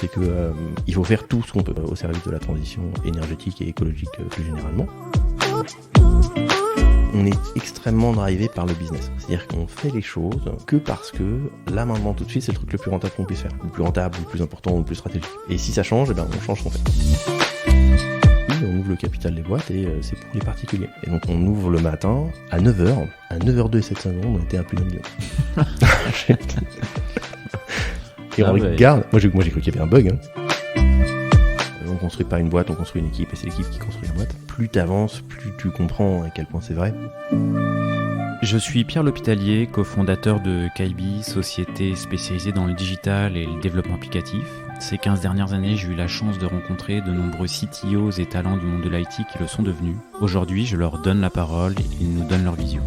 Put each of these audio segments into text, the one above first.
c'est que il faut faire tout ce qu'on peut au service de la transition énergétique et écologique plus généralement. On est extrêmement drivé par le business. C'est-à-dire qu'on fait les choses que parce que là, maintenant, tout de suite, c'est le truc le plus rentable qu'on puisse faire. Le plus rentable, le plus important, le plus stratégique. Et si ça change, on change ce qu'on fait. On ouvre le capital des boîtes et c'est pour les particuliers. Et donc on ouvre le matin à 9h. À 9h02 et 7 secondes, on était à plus d'un million. Et on regarde. Moi j'ai cru qu'il y avait un bug. On construit pas une boîte, on construit une équipe et c'est l'équipe qui construit la boîte. Plus t'avances, plus tu comprends à quel point c'est vrai. Je suis Pierre L'Hôpitalier, cofondateur de Kaibi, société spécialisée dans le digital et le développement applicatif. Ces 15 dernières années, j'ai eu la chance de rencontrer de nombreux CTOs et talents du monde de l'IT qui le sont devenus. Aujourd'hui, je leur donne la parole et ils nous donnent leur vision.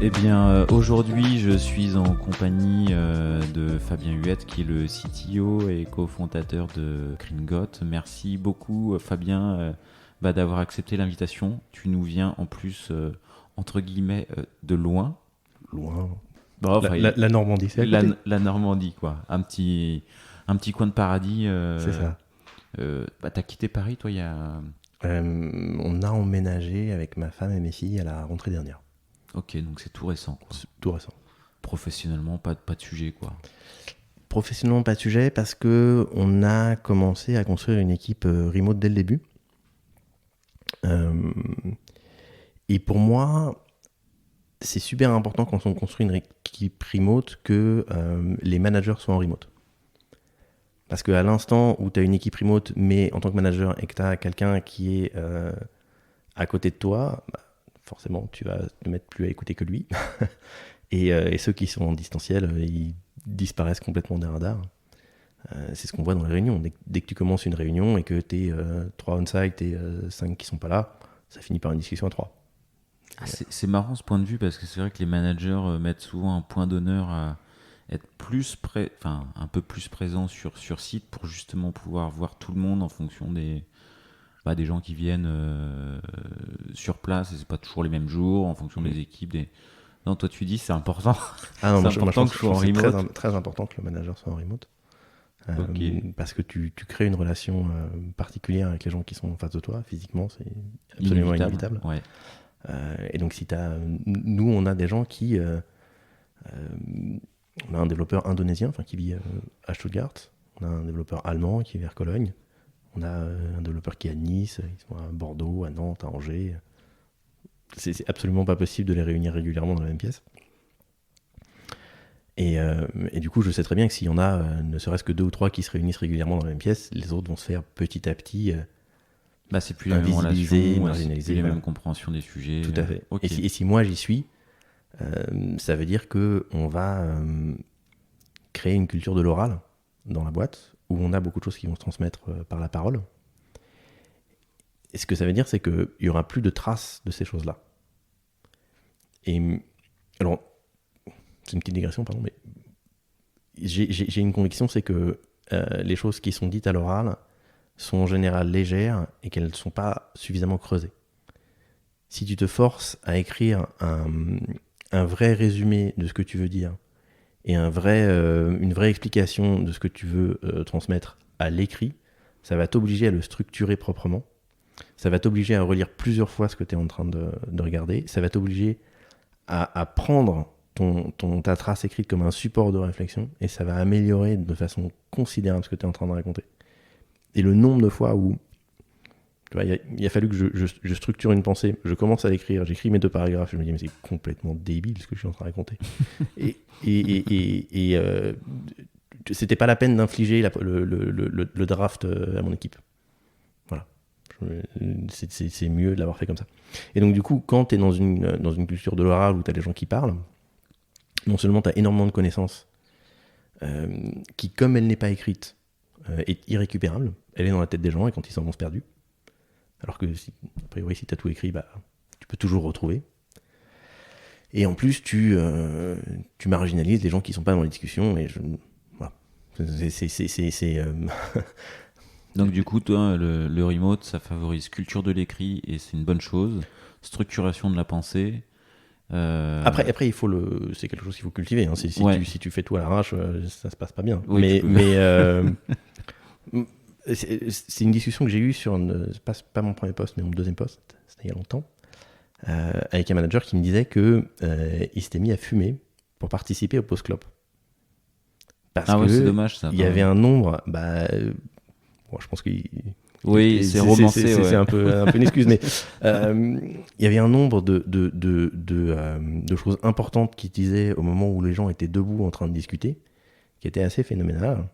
Eh bien, aujourd'hui, je suis en compagnie de Fabien Huette, qui est le CTO et cofondateur de Greengot. Merci beaucoup, Fabien, d'avoir accepté l'invitation. Tu nous viens en plus, entre guillemets, de loin. Loin. Bon, la Normandie, c'est à côté. La Normandie, quoi. Un petit coin de paradis. C'est ça. T'as quitté Paris, toi, il y a... On a emménagé avec ma femme et mes filles à la rentrée dernière. Ok, donc c'est tout récent, quoi. C'est tout récent. Professionnellement, pas de sujet, quoi. Professionnellement, pas de sujet parce que on a commencé à construire une équipe remote dès le début. Et pour moi, c'est super important quand on construit une équipe remote que les managers soient en remote. Parce qu'à l'instant où tu as une équipe remote, mais en tant que manager, et que tu as quelqu'un qui est à côté de toi, forcément, tu vas te mettre plus à écouter que lui. et ceux qui sont en distanciel, ils disparaissent complètement des radars. C'est ce qu'on voit dans les réunions. Dès que tu commences une réunion et que tu es 3 on-site et 5 qui sont pas là, ça finit par une discussion à 3. C'est marrant ce point de vue parce que c'est vrai que les managers mettent souvent un point d'honneur à être un peu plus présent sur site pour justement pouvoir voir tout le monde en fonction des gens qui viennent sur place, et c'est pas toujours les mêmes jours en fonction des équipes. Non, toi tu dis c'est important. Ah non, c'est important que je sois en remote. C'est très important que le manager soit en remote. Okay. Parce que tu crées une relation particulière avec les gens qui sont en face de toi, physiquement, c'est absolument inévitable. Ouais. Et donc nous on a des gens qui... on a un développeur indonésien qui vit à Stuttgart, on a un développeur allemand qui vit vers Cologne, on a un développeur qui est à Nice, ils sont à Bordeaux, à Nantes, à Angers. C'est absolument pas possible de les réunir régulièrement dans la même pièce. Et du coup, je sais très bien que s'il y en a ne serait-ce que 2 ou 3 qui se réunissent régulièrement dans la même pièce, les autres vont se faire petit à petit c'est plus la même relation, marginalisé, c'est plus la même compréhension des sujets. Tout à fait. Okay. Et si moi j'y suis, ça veut dire qu'on va créer une culture de l'oral dans la boîte, où on a beaucoup de choses qui vont se transmettre par la parole. Et ce que ça veut dire, c'est qu'il n'y aura plus de traces de ces choses-là. Et alors, c'est une petite digression, pardon, mais j'ai une conviction, c'est que les choses qui sont dites à l'oral sont en général légères et qu'elles ne sont pas suffisamment creusées. Si tu te forces à écrire un vrai résumé de ce que tu veux dire et une vraie explication de ce que tu veux transmettre à l'écrit, ça va t'obliger à le structurer proprement, ça va t'obliger à relire plusieurs fois ce que tu es en train de regarder, ça va t'obliger à prendre ta trace écrite comme un support de réflexion et ça va améliorer de façon considérable ce que tu es en train de raconter. Et le nombre de fois où il a fallu que je structure une pensée, je commence à l'écrire, j'écris mes 2 paragraphes, je me dis mais c'est complètement débile ce que je suis en train de raconter. et c'était pas la peine d'infliger le draft à mon équipe. Voilà. C'est mieux de l'avoir fait comme ça. Et donc du coup, quand tu es dans une culture de l'oral où tu as des gens qui parlent, non seulement tu as énormément de connaissances qui, comme elle n'est pas écrite, est irrécupérable, elle est dans la tête des gens et quand ils s'en vont se perdus. Alors que, a priori, si tu as tout écrit, tu peux toujours retrouver. Et en plus, tu marginalises les gens qui ne sont pas dans les discussions. Et voilà. Donc du coup, toi, le remote, ça favorise culture de l'écrit et c'est une bonne chose. Structuration de la pensée Après, c'est quelque chose qu'il faut cultiver. Hein. Si tu fais tout à l'arrache, ça se passe pas bien. Oui, C'est une discussion que j'ai eue sur pas mon premier poste, mais mon deuxième poste, c'était il y a longtemps, avec un manager qui me disait que il s'était mis à fumer pour participer au post-clop. Parce que c'est dommage ça. Il y avait un nombre. Bon, je pense qu'il. Oui, c'est romancé. C'est un peu une excuse, mais il y avait un nombre de choses importantes qu'il disait au moment où les gens étaient debout en train de discuter, qui était assez phénoménal.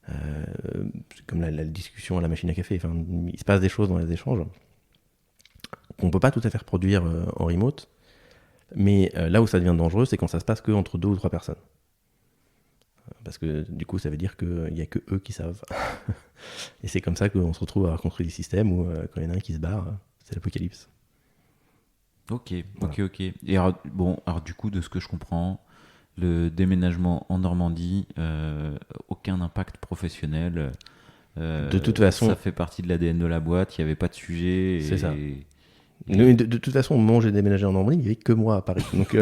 C'est comme la discussion à la machine à café. Enfin, il se passe des choses dans les échanges qu'on ne peut pas tout à fait reproduire en remote. Mais là où ça devient dangereux, c'est quand ça se passe qu'entre 2 ou 3 personnes. Parce que du coup, ça veut dire qu'il n'y a que eux qui savent. Et c'est comme ça qu'on se retrouve à construire des systèmes où quand il y en a un qui se barre, c'est l'apocalypse. Ok. Et alors du coup, de ce que je comprends, le déménagement en Normandie, aucun impact professionnel. De toute façon, ça fait partie de l'ADN de la boîte, il n'y avait pas de sujet. C'est ça. De toute façon, au moment où j'ai déménagé en Normandie, il n'y avait que moi à Paris. Donc,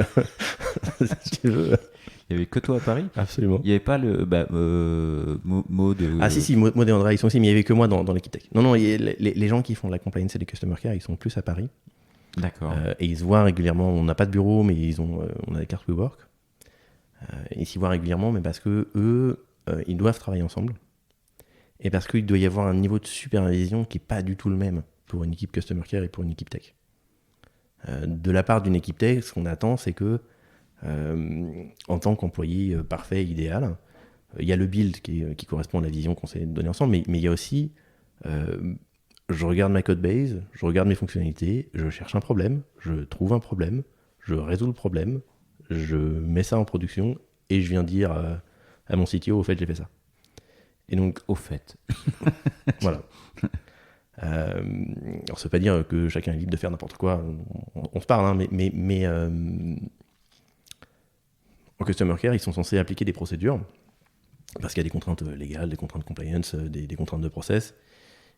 si tu veux. Il n'y avait que toi à Paris ? Absolument. Il n'y avait pas le Maud. Ah si, Maud et Andrea, ils sont aussi, mais il n'y avait que moi dans l'équipe tech. Non, les gens qui font de la compliance et du customer care, ils sont plus à Paris. D'accord. Et ils se voient régulièrement. On n'a pas de bureau, mais on a des cartes WeWork. Ils s'y voient régulièrement, mais parce que eux, ils doivent travailler ensemble. Et parce qu'il doit y avoir un niveau de supervision qui n'est pas du tout le même pour une équipe customer care et pour une équipe tech. De la part d'une équipe tech, ce qu'on attend, c'est que en tant qu'employé parfait, idéal, il y a le build qui correspond à la vision qu'on s'est donnée ensemble, mais il y a aussi je regarde ma code base, je regarde mes fonctionnalités, je cherche un problème, je trouve un problème, je résous le problème, je mets ça en production et je viens dire à mon CTO, au fait, j'ai fait ça. Et donc, au fait. Voilà. Alors, ça veut pas dire que chacun est libre de faire n'importe quoi. On se parle, hein, mais en Customer Care, ils sont censés appliquer des procédures parce qu'il y a des contraintes légales, des contraintes compliance, des contraintes de process.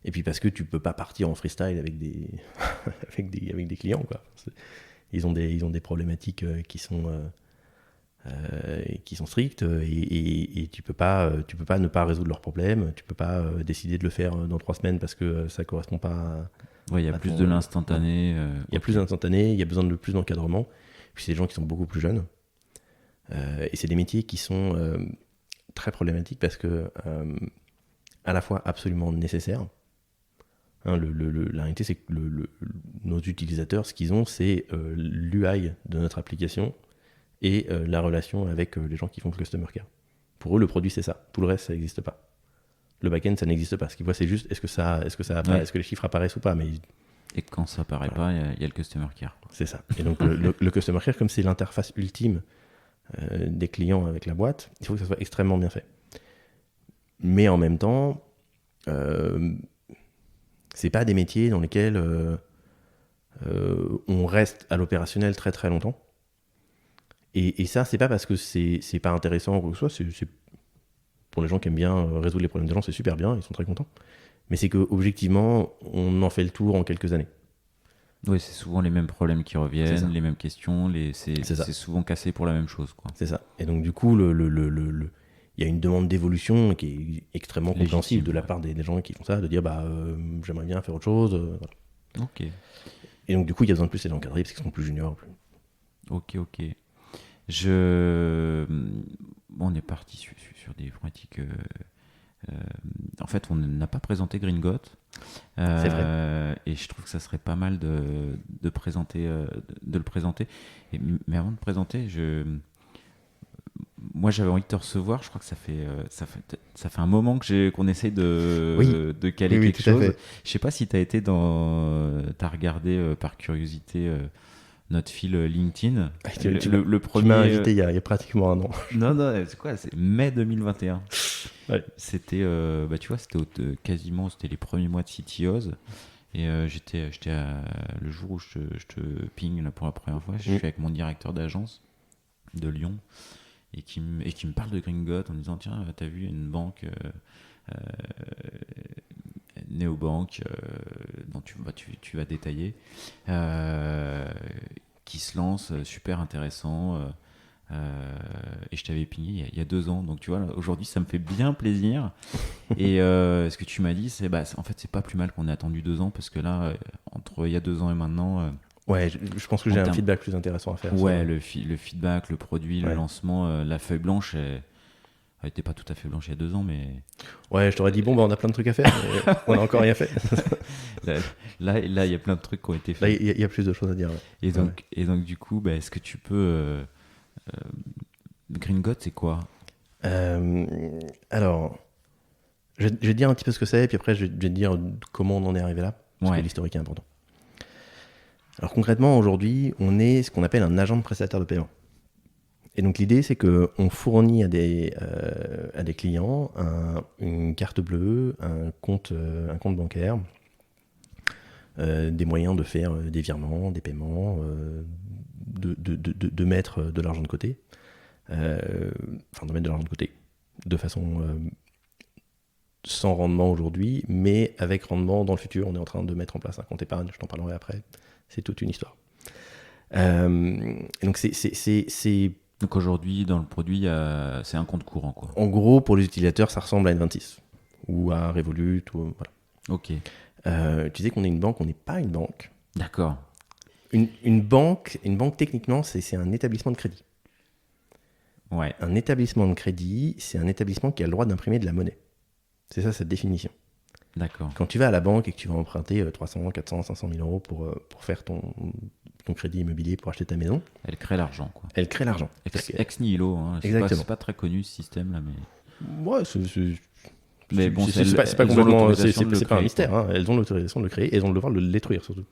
Et puis parce que tu peux pas partir en freestyle avec des, avec des clients, quoi. Ils ont des problématiques qui sont strictes et tu peux pas ne pas résoudre leurs problèmes. Tu peux pas décider de le faire dans 3 semaines parce que ça correspond pas. Il y a plus de l'instantané. Il y a plus d'instantané, il y a besoin de plus d'encadrement. Puis c'est des gens qui sont beaucoup plus jeunes. Et c'est des métiers qui sont très problématiques parce que à la fois absolument nécessaires. Hein, la réalité, c'est que nos utilisateurs, ce qu'ils ont, c'est l'UI de notre application et la relation avec les gens qui font le customer care. Pour eux, le produit, c'est ça. Tout le reste, ça n'existe pas. Le back-end, ça n'existe pas. Ce qu'ils voient, c'est juste est-ce que les chiffres apparaissent ou pas. Mais et quand ça apparaît pas, il y a le customer care. Quoi. C'est ça. Et donc, le customer care, comme c'est l'interface ultime des clients avec la boîte, il faut que ça soit extrêmement bien fait. Mais en même temps, c'est pas des métiers dans lesquels on reste à l'opérationnel très très longtemps. Et ça, c'est pas parce que c'est pas intéressant ou quoi que ce soit, c'est pour les gens qui aiment bien résoudre les problèmes des gens, c'est super bien, ils sont très contents. Mais c'est qu'objectivement, on en fait le tour en quelques années. Oui, c'est souvent les mêmes problèmes qui reviennent, les mêmes questions, c'est souvent cassé pour la même chose. Quoi. C'est ça. Et donc du coup, il y a une demande d'évolution qui est extrêmement compréhensible de la part des gens qui font ça, de dire j'aimerais bien faire autre chose. Voilà. Ok. Et donc du coup, il y a besoin de plus d'encadrer parce qu'ils sont plus juniors. Ok. On est parti sur des pratiques. En fait, on n'a pas présenté Green Got. C'est vrai. Et je trouve que ça serait pas mal de le présenter. Mais avant de présenter, moi j'avais envie de te recevoir. Je crois que ça fait un moment qu'on essaye de caler quelque chose. Je sais pas si t'as regardé par curiosité notre fil LinkedIn. Le premier... Tu m'as invité il y a pratiquement un an. Non, c'est quoi ? C'est mai 2021. Ouais. C'était, tu vois, quasiment les premiers mois de CTOs. Et j'étais le jour où je te ping pour la première fois, je suis avec mon directeur d'agence de Lyon et qui me parle de Green Got en disant tiens, t'as vu une banque néobanque dont tu vas détailler qui se lance, super intéressant. Et je t'avais pigné il y a 2 ans. Donc tu vois, là, aujourd'hui, ça me fait bien plaisir. Et ce que tu m'as dit, en fait, c'est pas plus mal qu'on ait attendu 2 ans parce que là, entre il y a 2 ans et maintenant. Ouais, je pense que j'ai un feedback plus intéressant à faire. Ouais, le feedback, le produit, le Ouais. lancement, la feuille blanche, elle n'était pas tout à fait blanche il y a 2 ans, mais Ouais, je t'aurais dit, bon, bah, on a plein de trucs à faire, mais on a encore rien fait. là, il y a plein de trucs qui ont été Là, faits. il y a plus de choses à dire. Ouais. Et donc, du coup, est-ce que tu peux. Green God, c'est quoi? Alors, je vais te dire un petit peu ce que c'est, et puis après, je vais te dire comment on en est arrivé là, parce Ouais. que l'historique est important. Alors, concrètement, aujourd'hui, on est ce qu'on appelle un agent de prestataire de paiement. Et donc, l'idée, c'est qu'on fournit à des clients une carte bleue, un compte bancaire, des moyens de faire des virements, des paiements, de mettre de l'argent de côté. De mettre de l'argent de côté de façon sans rendement aujourd'hui, mais avec rendement dans le futur. On est en train de mettre en place un compte épargne, je t'en parlerai après. C'est toute une histoire. Et donc Donc aujourd'hui, dans le produit, c'est un compte courant, quoi. En gros, pour les utilisateurs, ça ressemble à N26 ou à Revolut. Voilà. Ok. Tu sais qu'on est une banque, on n'est pas une banque. D'accord. Une banque, techniquement, c'est un établissement de crédit. Ouais. Un établissement de crédit, c'est un établissement qui a le droit d'imprimer de la monnaie. C'est ça, cette définition. D'accord. Quand tu vas à la banque et que tu vas emprunter 300, 400, 500 000 euros pour faire ton crédit immobilier pour acheter ta maison, elle crée l'argent, quoi. Elle crée l'argent. Ex nihilo. Hein. C'est pas très connu, ce système-là, mais... Ouais, mais bon, c'est pas complètement... C'est pas un mystère. Hein. Elles ont l'autorisation de le créer et elles ont le devoir de le détruire, surtout.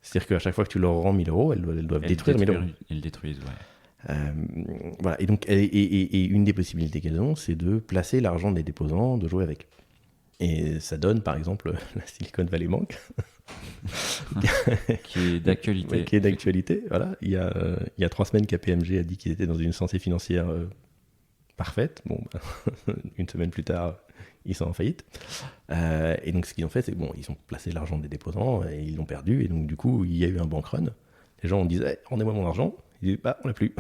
C'est-à-dire qu'à chaque fois que tu leur rends 1000 euros, elles doivent détruire 1000 euros. Elles détruisent, ouais. Voilà. Et donc, et une des possibilités qu'elles ont, c'est de placer l'argent des déposants, de jouer avec. Et ça donne, par exemple, la Silicon Valley Bank. Qui est d'actualité. Qui est d'actualité, voilà. Il y a 3 semaines, KPMG a dit qu'ils étaient dans une santé financière parfaite. Bon, une semaine plus tard, ils sont en faillite. Et donc, ce qu'ils ont fait, c'est bon, ils ont placé l'argent des déposants et ils l'ont perdu. Et donc, du coup, il y a eu un bank run. Les gens, on disait, rendez-moi mon argent. Ils disaient, bah, on l'a plus.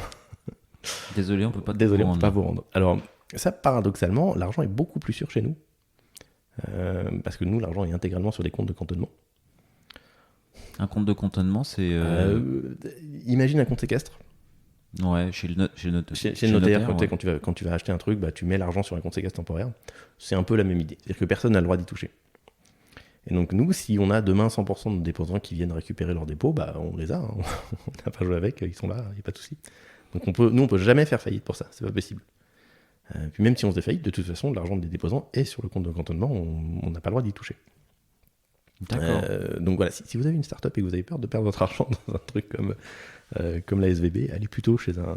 Désolé, on peut pas vous rendre. Alors, ça, paradoxalement, l'argent est beaucoup plus sûr chez nous. Parce que nous, l'argent est intégralement sur des comptes de cantonnement. Un compte de cantonnement, c'est... Imagine un compte séquestre. Ouais, chez le notaire, ouais. quand tu vas acheter un truc, bah, tu mets l'argent sur un compte séquestre temporaire. C'est un peu la même idée. C'est-à-dire que personne n'a le droit d'y toucher. Et donc nous, si on a demain 100% de déposants qui viennent récupérer leurs dépôts, bah, on les a. Hein. On n'a pas joué avec, ils sont là, il n'y a pas de souci. Donc nous, on peut jamais faire faillite pour ça, c'est pas possible. Puis même si on se fait faillite, de toute façon, l'argent des déposants est sur le compte de cantonnement, on n'a pas le droit d'y toucher. D'accord. Donc voilà, si vous avez une start-up et que vous avez peur de perdre votre argent dans un truc comme la SVB, allez plutôt chez un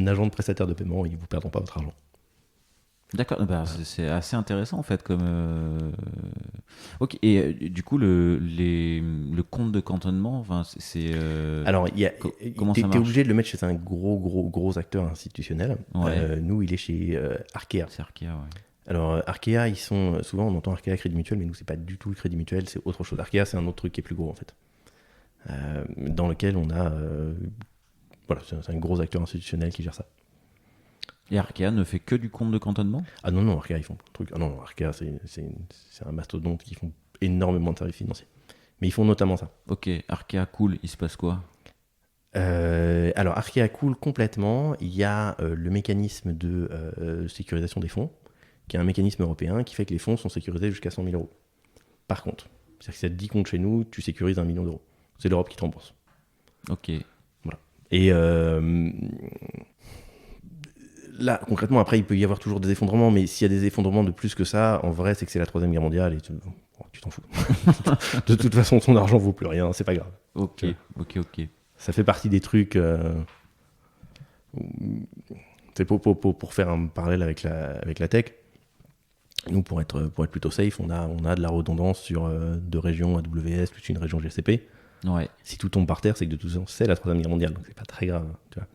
agent de prestataire de paiement, ils ne vous perdront pas votre argent. D'accord, bah, c'est assez intéressant en fait comme. Ok, et du coup le compte de cantonnement, enfin c'est. Alors comment ça marche ? T'es obligé de le mettre chez un gros acteur institutionnel. Ouais. Nous, il est chez Arkea. C'est Arkea, ouais. Alors Arkea, ils sont souvent on entend Arkea Crédit Mutuel, mais nous c'est pas du tout le Crédit Mutuel, c'est autre chose. Arkea, c'est un autre truc qui est plus gros en fait, dans lequel on a voilà, c'est un gros acteur institutionnel qui gère ça. Et Arkea ne fait que du compte de cantonnement ? Ah non, Arkea, ils font plein de trucs. Ah non, Arkea, c'est un mastodonte qui font énormément de services financiers. Mais ils font notamment ça. Ok, Arkea cool, il se passe quoi ? Alors, Arkea cool complètement. Il y a le mécanisme de sécurisation des fonds, qui est un mécanisme européen qui fait que les fonds sont sécurisés jusqu'à 100 000 euros. Par contre, c'est-à-dire que si tu as 10 comptes chez nous, tu sécurises 1 million d'euros. C'est l'Europe qui te rembourse. Ok. Voilà. Et là, concrètement, après, il peut y avoir toujours des effondrements, mais s'il y a des effondrements de plus que ça, en vrai, c'est que c'est la Troisième Guerre mondiale et tu t'en fous. De toute façon, ton argent vaut plus rien, c'est pas grave. Ok. Ça fait partie des trucs. C'est pour faire un parallèle avec la tech. Nous, pour être plutôt safe, on a de la redondance sur 2 régions AWS plus une région GCP. Ouais. Si tout tombe par terre, c'est que de toute façon, c'est la Troisième Guerre mondiale, donc c'est pas très grave. Tu vois.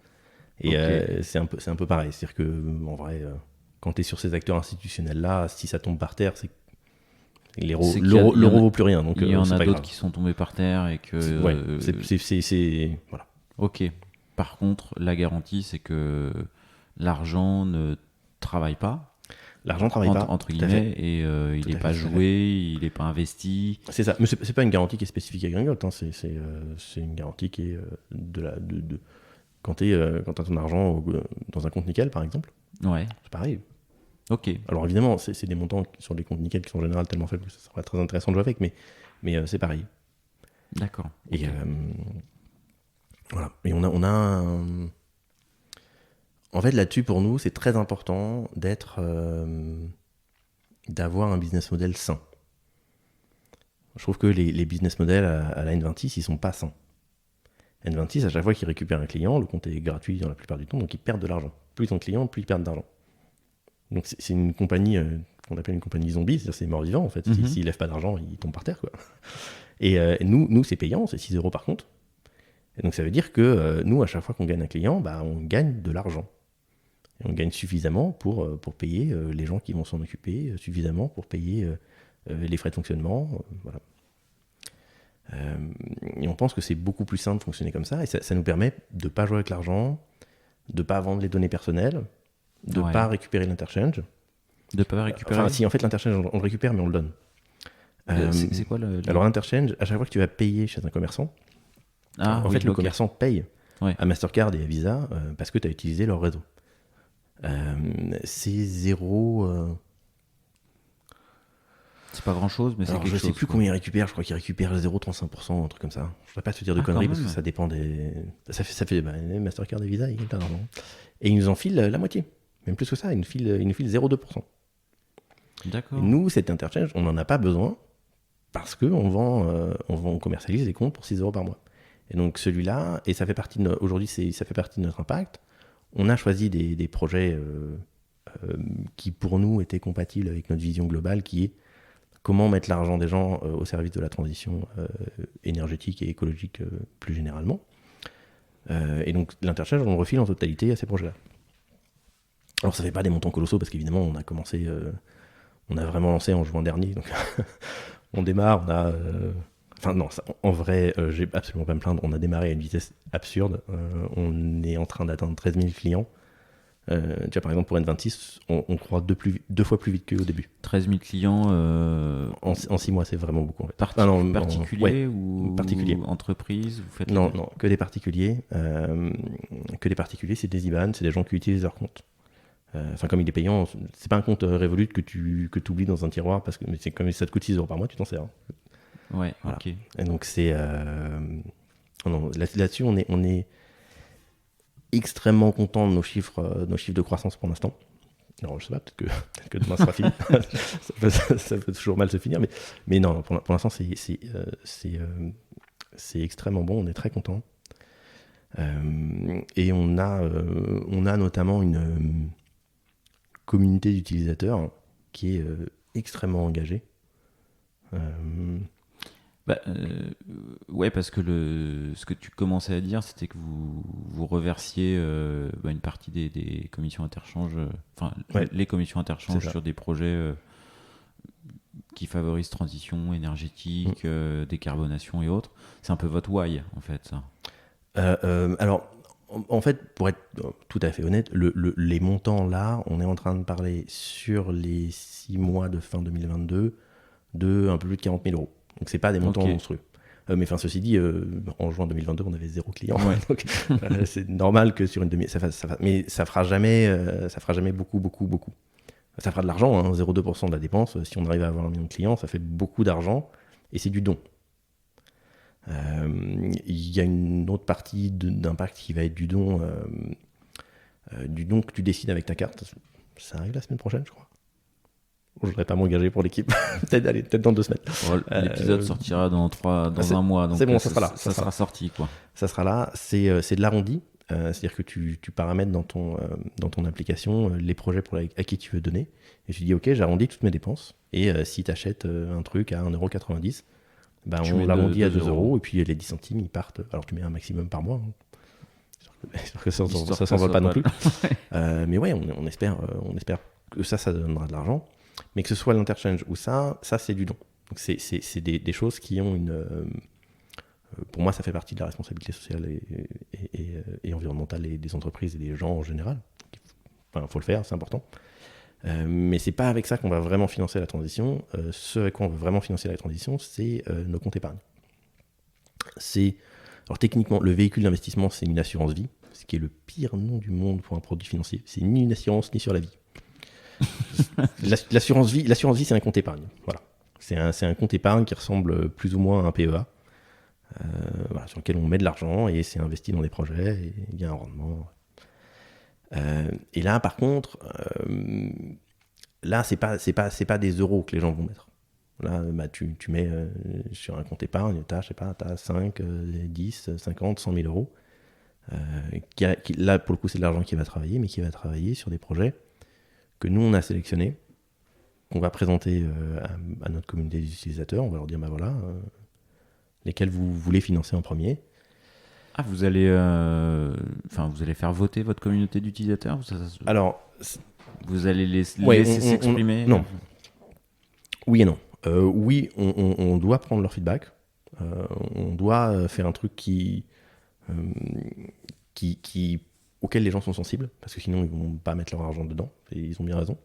Et c'est un peu pareil. C'est-à-dire que, en vrai, quand tu es sur ces acteurs institutionnels-là, si ça tombe par terre, C'est qu'il L'euro vaut plus rien, donc il y en c'est a pas d'autres grave. qui sont tombés par terre et que. Ouais, voilà. Ok. Par contre, la garantie, c'est que l'argent ne travaille pas. L'argent travaille pas, Entre tout à fait. guillemets, et il Tout n'est à fait, pas tout à fait. joué, il n'est pas investi. C'est ça, mais c'est pas une garantie qui est spécifique à Gringolt, hein. C'est une garantie qui est quand t'as ton argent dans un compte nickel, par exemple, Ouais, c'est pareil. ok, Alors évidemment, c'est des montants sur les comptes nickel qui sont en général tellement faibles que ça sera très intéressant de jouer avec, mais c'est pareil. d'accord. Et Ok. voilà. Et on a en fait, là-dessus, pour nous, c'est très important d'avoir un business model sain. Je trouve que les business models à la N26, ils sont pas sains. N26, à chaque fois qu'ils récupèrent un client, le compte est gratuit dans la plupart du temps, donc ils perdent de l'argent. Plus ils ont de clients, plus ils perdent d'argent. Donc c'est une compagnie qu'on appelle une compagnie zombie, c'est-à-dire c'est mort-vivant en fait. Mhm. S'ils lèvent pas d'argent, ils tombent par terre, quoi. Et nous, c'est payant, c'est 6 € par compte. Et donc ça veut dire que nous, à chaque fois qu'on gagne un client, bah, on gagne de l'argent. Et on gagne suffisamment pour payer les gens qui vont s'en occuper, suffisamment pour payer les frais de fonctionnement. Voilà. Et on pense que c'est beaucoup plus simple de fonctionner comme ça, et ça nous permet de ne pas jouer avec l'argent, de ne pas vendre les données personnelles, de ne Ouais. pas récupérer l'interchange. De pas récupérer. Enfin, si, en fait, l'interchange, on le récupère, mais on le donne. C'est quoi le. Alors, l'interchange, à chaque fois que tu vas payer chez un commerçant, Ah, en oui, fait, le ok. commerçant paye Ouais. à Mastercard et à Visa parce que tu as utilisé leur réseau. C'est zéro. C'est pas grand chose, mais c'est Alors, quelque je chose. sais plus quoi. combien il récupère, je crois qu'il récupère 0,35%, un truc comme ça. Je ne vais pas te dire de Ah, conneries quand parce que même. ça dépend des. Ça fait Mastercard et Visa, ils gagnent plein d'argent. Et ils nous en filent la moitié. Même plus que ça, ils nous filent 0,2%. D'accord. Et nous, cet interchange, on n'en a pas besoin parce on commercialise les comptes pour 6 € par mois. Et donc celui-là, et ça fait partie de aujourd'hui, ça fait partie de notre impact. On a choisi des projets qui pour nous étaient compatibles avec notre vision globale, qui est comment mettre l'argent des gens au service de la transition énergétique et écologique plus généralement. Et donc l'interchange, on le refile en totalité à ces projets-là. Alors ça fait pas des montants colossaux parce qu'évidemment on a commencé, on a vraiment lancé en juin dernier, donc on démarre, on a, enfin non, en vrai, j'ai absolument pas à me plaindre, on a démarré à une vitesse absurde, on est en train d'atteindre 13 000 clients. Déjà par exemple pour N26, on croit deux fois plus vite qu'au début. 13 000 clients En 6 mois, c'est vraiment beaucoup. En fait. particuliers ouais, ou particuliers. entreprises vous faites Non, les deux non, que des particuliers. C'est des IBAN, c'est des gens qui utilisent leur compte. Enfin, comme il est payant, c'est pas un compte Revolut que tu oublies dans un tiroir parce que mais c'est comme ça te coûte 6 € par mois, tu t'en sers. Hein. Ouais, Voilà. ok. Et donc c'est non, là-dessus on est extrêmement content de nos chiffres de croissance pour l'instant. Alors je sais pas, peut-être que demain sera fini. ça peut toujours mal se finir, mais non, pour l'instant c'est extrêmement bon, on est très content. Et on a notamment une communauté d'utilisateurs qui est extrêmement engagée. Ouais, parce que ce que tu commençais à dire, c'était que vous reversiez une partie des commissions interchange, Ouais. les commissions interchange C'est ça. sur des projets qui favorisent transition énergétique, décarbonation et autres. C'est un peu votre why, en fait, ça. Alors, en fait, pour être tout à fait honnête, les montants là, on est en train de parler sur les 6 mois de fin 2022 de un peu plus de 40 000 €. Donc, c'est pas des montants Ok. monstrueux. Mais enfin, ceci dit, en juin 2022, on avait 0 client. Ouais. Donc, c'est normal que sur une demi, mais ça fera jamais beaucoup. Ça fera de l'argent, hein, 0,2% de la dépense. Si on arrive à avoir 1 million de clients, ça fait beaucoup d'argent et c'est du don. Il y a une autre partie d'impact qui va être du don que tu décides avec ta carte. Ça arrive la semaine prochaine, je crois. Je ne voudrais pas m'engager pour l'équipe. peut-être dans 2 semaines. Bon, l'épisode sortira dans un mois, donc c'est bon, ça sera là. Ça sera sorti, quoi. Ça sera là. C'est de l'arrondi. C'est-à-dire que tu paramètres dans ton application les projets à qui tu veux donner. Et tu dis, OK, j'arrondis toutes mes dépenses. Et si tu achètes un truc à 1,90 €, on l'arrondit à 2 €. Et puis les 10 centimes, ils partent. Alors tu mets un maximum par mois. Hein. Histoire que ça ne s'envole pas non plus. Mais ouais, on espère que ça donnera de l'argent. Mais que ce soit l'interchange ou ça c'est du don. Donc c'est des choses qui ont pour moi, ça fait partie de la responsabilité sociale et environnementale des entreprises et des gens en général. Enfin, faut le faire, c'est important. Mais c'est pas avec ça qu'on va vraiment financer la transition. Ce avec quoi on va vraiment financer la transition, c'est nos comptes épargne. Alors techniquement, le véhicule d'investissement, c'est une assurance vie, ce qui est le pire nom du monde pour un produit financier. C'est ni une assurance ni sur la vie. L'assurance vie, c'est un compte épargne. Voilà. C'est un compte épargne qui ressemble plus ou moins à un PEA, sur lequel on met de l'argent et c'est investi dans des projets et il y a un rendement. Et là, par contre, là, c'est pas des euros que les gens vont mettre. Là, tu mets sur un compte épargne, t'as 5, 10, 50, 100 000 euros. Là, pour le coup, c'est de l'argent qui va travailler, mais qui va travailler sur des projets que nous, on a sélectionnés, qu'on va présenter à notre communauté d'utilisateurs. On va leur dire, voilà, lesquels vous voulez financer en premier. Ah, vous allez faire voter votre communauté d'utilisateurs? Alors, vous allez laisser s'exprimer? Non. Oui et non. Oui, on doit prendre leur feedback. On doit faire un truc auquel les gens sont sensibles, parce que sinon ils vont pas mettre leur argent dedans, et ils ont bien raison.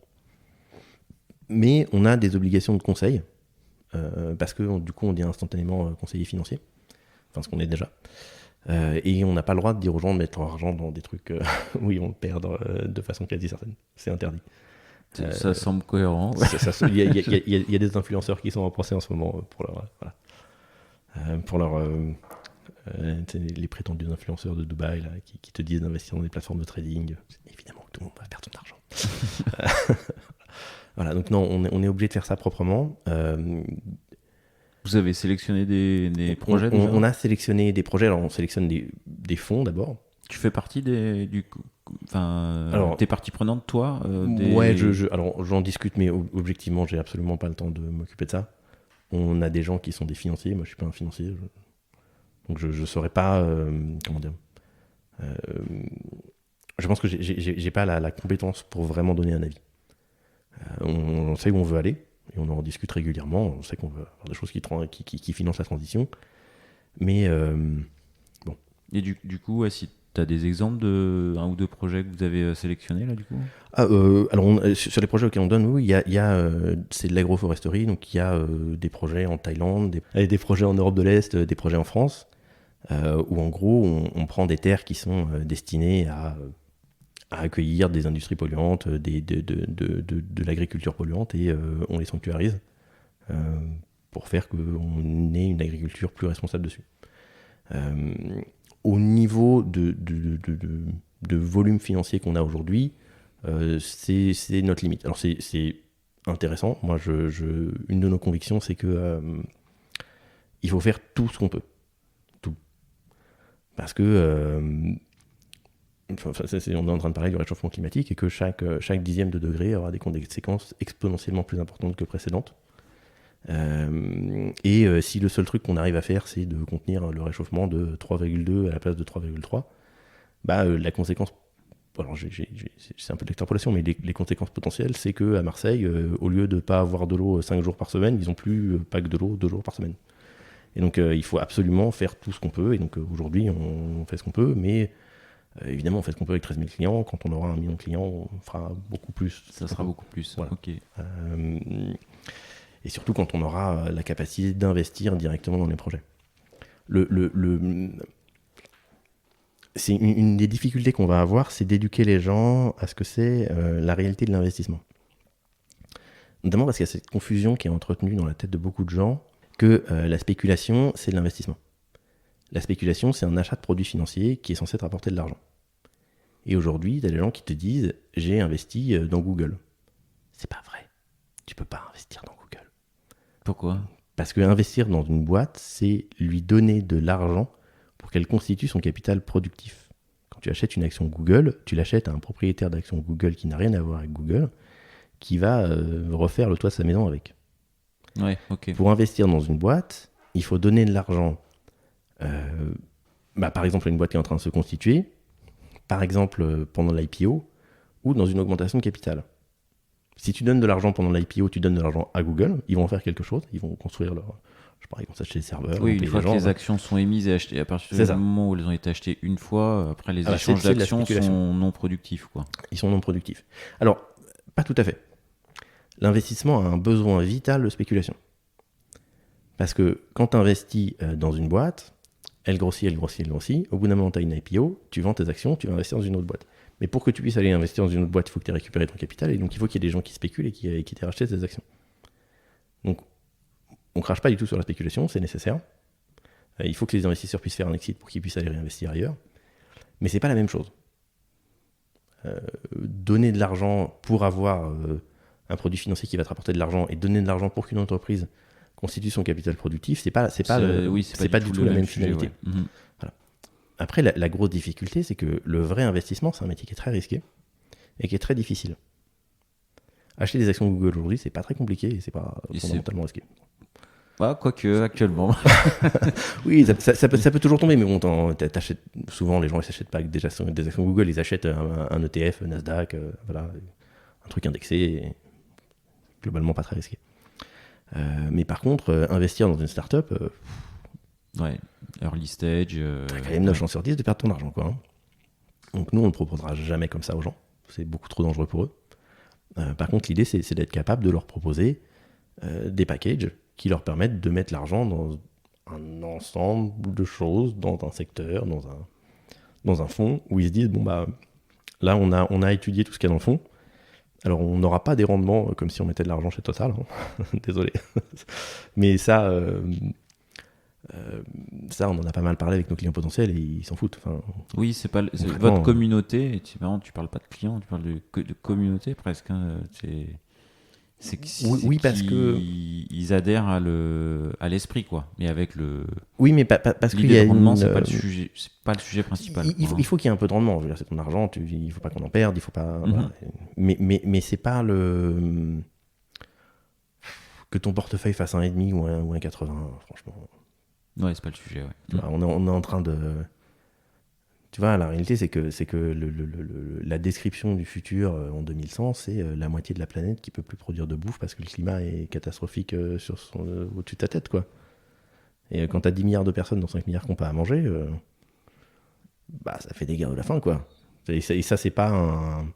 Mais on a des obligations de conseil, parce que du coup on devient instantanément conseiller financier, enfin ce qu'on est déjà. Et on n'a pas le droit de dire aux gens de mettre leur argent dans des trucs où ils vont le perdre de façon quasi certaine. C'est interdit. Ça semble cohérent. Il y a des influenceurs qui sont en procès en ce moment pour les prétendus influenceurs de Dubaï là, qui te disent d'investir dans des plateformes de trading. Évidemment que tout le monde va perdre son argent. Voilà, donc non, on est obligé de faire ça proprement. Vous avez sélectionné des projets déjà ? On a sélectionné des projets. Alors on sélectionne des fonds d'abord. Tu fais partie t'es partie prenante, toi Ouais, alors j'en discute, mais objectivement, j'ai absolument pas le temps de m'occuper de ça. On a des gens qui sont des financiers. Moi, je suis pas un financier, donc je saurais pas comment dire. Je pense que j'ai pas la compétence pour vraiment donner un avis. On sait où on veut aller et on en discute régulièrement. On sait qu'on veut avoir des choses qui financent la transition, mais bon. Et du coup, si tu as des exemples de un ou deux projets que vous avez sélectionnés là, du coup ? Alors, sur les projets auxquels on donne, oui, c'est de l'agroforesterie, donc il y a des projets en Thaïlande, des projets en Europe de l'Est, des projets en France, où en gros, on prend des terres qui sont destinées à accueillir des industries polluantes, de l'agriculture polluante, et on les sanctuarise pour faire qu'on ait une agriculture plus responsable dessus. Au niveau de volume financier qu'on a aujourd'hui, c'est notre limite. Alors c'est intéressant. Moi, une de nos convictions, c'est que il faut faire tout ce qu'on peut. Tout. Parce que on est en train de parler du réchauffement climatique et que chaque dixième de degré aura des conséquences exponentiellement plus importantes que précédentes. Si le seul truc qu'on arrive à faire, c'est de contenir le réchauffement de 3,2 à la place de 3,3, la conséquence, alors c'est un peu de l'extrapolation, mais les conséquences potentielles, c'est qu'à Marseille, au lieu de ne pas avoir de l'eau 5 jours par semaine, ils n'ont plus pas que de l'eau 2 jours par semaine. Et donc il faut absolument faire tout ce qu'on peut. Et donc aujourd'hui, on fait ce qu'on peut, mais évidemment, on fait ce qu'on peut avec 13 000 clients. Quand on aura 1 million de clients, on fera beaucoup plus. Ça sera beaucoup plus. Voilà. Ok. Et surtout quand on aura la capacité d'investir directement dans les projets. C'est une des difficultés qu'on va avoir, c'est d'éduquer les gens à ce que c'est la réalité de l'investissement. Notamment parce qu'il y a cette confusion qui est entretenue dans la tête de beaucoup de gens que la spéculation, c'est de l'investissement. La spéculation, c'est un achat de produits financiers qui est censé te rapporter de l'argent. Et aujourd'hui, tu as des gens qui te disent « j'ai investi dans Google ». C'est pas vrai. Tu peux pas investir dans Google. Pourquoi ? Parce que investir dans une boîte, c'est lui donner de l'argent pour qu'elle constitue son capital productif. Quand tu achètes une action Google, tu l'achètes à un propriétaire d'action Google qui n'a rien à voir avec Google, qui va refaire le toit de sa maison avec. Ouais, ok. Pour investir dans une boîte, il faut donner de l'argent, par exemple à une boîte qui est en train de se constituer, par exemple pendant l'IPO, ou dans une augmentation de capital. Si tu donnes de l'argent pendant l'IPO, tu donnes de l'argent à Google, ils vont en faire quelque chose, ils vont construire je sais pas, ils vont s'acheter des serveurs. Oui, une fois que les actions sont émises et achetées, à partir du moment où elles ont été achetées une fois, après les échanges d'actions sont non productifs, quoi. Ils sont non productifs. Alors, pas tout à fait. L'investissement a un besoin vital de spéculation. Parce que quand tu investis dans une boîte, elle grossit. Au bout d'un moment, tu as une IPO, tu vends tes actions, tu vas investir dans une autre boîte. Mais pour que tu puisses aller investir dans une autre boîte, il faut que tu aies récupéré ton capital, et donc il faut qu'il y ait des gens qui spéculent et qui t'aient racheté tes actions. Donc, on ne crache pas du tout sur la spéculation, c'est nécessaire. Il faut que les investisseurs puissent faire un exit pour qu'ils puissent aller réinvestir ailleurs. Mais c'est pas la même chose. Donner de l'argent pour avoir un produit financier qui va te rapporter de l'argent et donner de l'argent pour qu'une entreprise constitue son capital productif, c'est pas du tout la même finalité. Ouais. Mm-hmm. Voilà. Après, la grosse difficulté, c'est que le vrai investissement, c'est un métier qui est très risqué et qui est très difficile. Acheter des actions Google aujourd'hui, c'est pas très compliqué et c'est pas fondamentalement risqué. Ah, quoique, actuellement. Oui, ça peut toujours tomber, mais bon, souvent les gens ils s'achètent pas des actions Google, ils achètent un ETF, Nasdaq, voilà, un truc indexé, globalement pas très risqué. Mais par contre, investir dans une start-up, ouais, early stage. t'as quand même 9 chances sur 10 de perdre ton argent, quoi. Hein. Donc nous, on ne proposera jamais comme ça aux gens, c'est beaucoup trop dangereux pour eux. Par contre, l'idée, c'est d'être capable de leur proposer des packages qui leur permettent de mettre l'argent dans un ensemble de choses, dans un secteur, dans un fonds, où ils se disent, bon bah, là on a étudié tout ce qu'il y a dans le fond, alors on n'aura pas des rendements comme si on mettait de l'argent chez Total, hein. Désolé. Mais ça, on en a pas mal parlé avec nos clients potentiels et ils s'en foutent. Enfin, oui, c'est votre communauté, et tu parles pas de clients, tu parles de communauté presque, hein, oui, parce que ils adhèrent à l'esprit, quoi. Mais avec le. Oui, mais parce qu'il y a rendement, c'est pas le sujet principal. Il faut qu'il y ait un peu de rendement. Je veux dire, c'est ton argent, il faut pas qu'on en perde, il faut pas. Voilà. Mais c'est pas le que ton portefeuille fasse 1,5 ou un 80, franchement. Ouais, c'est pas le sujet. Ouais. On est en train de. Tu vois, la réalité, c'est que la description du futur en 2100, c'est la moitié de la planète qui peut plus produire de bouffe parce que le climat est catastrophique au-dessus de ta tête, quoi. Et quand t'as 10 milliards de personnes dans 5 milliards qui n'ont pas à manger, bah ça fait des guerres de la faim, quoi. Et ça c'est pas un.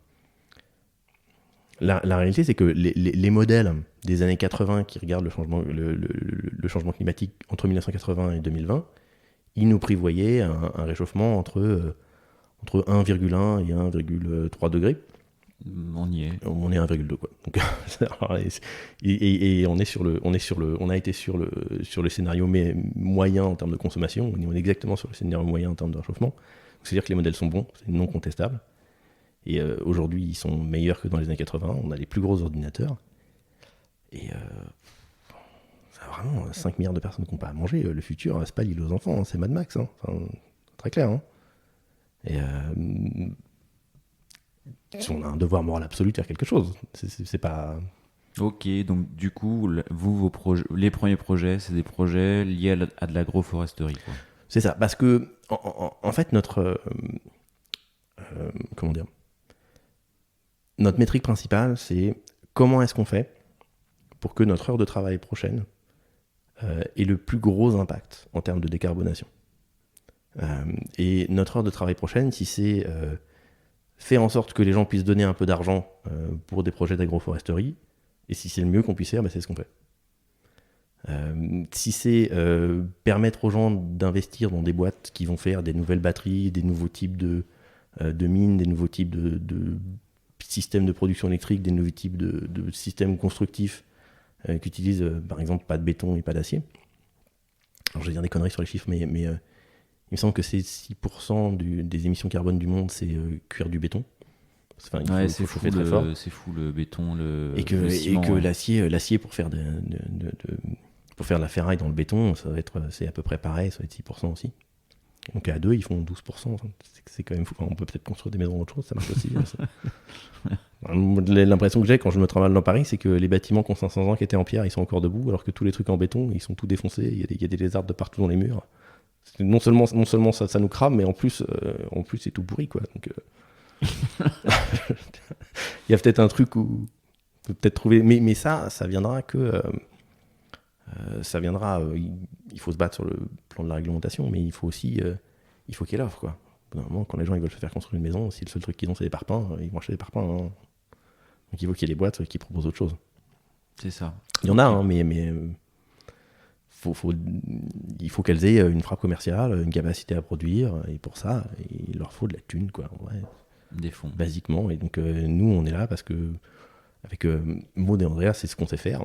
La réalité, c'est que les modèles des années 80 qui regardent le changement climatique entre 1980 et 2020, ils nous prévoyaient un réchauffement entre 1,1 et 1,3 degrés. On y est. On est à 1,2, quoi. Donc, et on a été sur le scénario moyen en termes de consommation. On est exactement sur le scénario moyen en termes de réchauffement. C'est-à-dire que les modèles sont bons, c'est non contestable. Et aujourd'hui, ils sont meilleurs que dans les années 80. On a les plus gros ordinateurs. Et vraiment 5 milliards de personnes qui n'ont pas à manger. Le futur, c'est pas l'île aux enfants, hein, c'est Mad Max. Hein. Enfin, très clair. Hein. Et on a un devoir moral absolu de faire quelque chose. C'est pas. Ok, donc du coup, les premiers projets, c'est des projets liés à de l'agroforesterie, quoi. C'est ça, parce que en fait, notre comment dire, notre métrique principale, c'est comment est-ce qu'on fait pour que notre heure de travail prochaine ait le plus gros impact en termes de décarbonation. Et notre heure de travail prochaine, si c'est faire en sorte que les gens puissent donner un peu d'argent pour des projets d'agroforesterie, et si c'est le mieux qu'on puisse faire, c'est ce qu'on fait. Si c'est permettre aux gens d'investir dans des boîtes qui vont faire des nouvelles batteries, des nouveaux types de mines, des nouveaux types de systèmes de production électrique, des nouveaux types de systèmes constructifs qui utilisent par exemple pas de béton et pas d'acier. Alors je vais dire des conneries sur les chiffres, mais il me semble que c'est 6% des émissions carbone du monde, c'est cuire du béton. Enfin, c'est fou, très fort. C'est fou le béton, le ciment, et que l'acier pour faire pour faire de la ferraille dans le béton, c'est à peu près pareil, ça va être 6% aussi. Donc à deux, ils font 12%. C'est quand même fou. Enfin, on peut peut-être construire des maisons ou autre chose, ça marche aussi. L'impression que j'ai quand je me travaille dans Paris, c'est que les bâtiments qui ont 500 ans, qui étaient en pierre, ils sont encore debout, alors que tous les trucs en béton, ils sont tout défoncés. Il y a des lézards de partout dans les murs. Non seulement ça nous crame, mais en plus c'est tout pourri, quoi. Donc, il y a peut-être un truc où peut peut-être trouver, mais ça viendra il faut se battre sur le plan de la réglementation, mais il faut aussi, il faut qu'il y ait l'offre, quoi. Normalement, quand les gens ils veulent se faire construire une maison, si le seul truc qu'ils ont c'est des parpaings, ils vont acheter des parpaings, hein. Donc il faut qu'il y ait des boîtes qui proposent autre chose. C'est ça. Il y en a, hein, mais il faut qu'elles aient une frappe commerciale, une capacité à produire, et pour ça, il leur faut de la thune, quoi. Ouais, Des fonds. basiquement. Et donc nous, on est là parce que avec Maud et Andrea, c'est ce qu'on sait faire.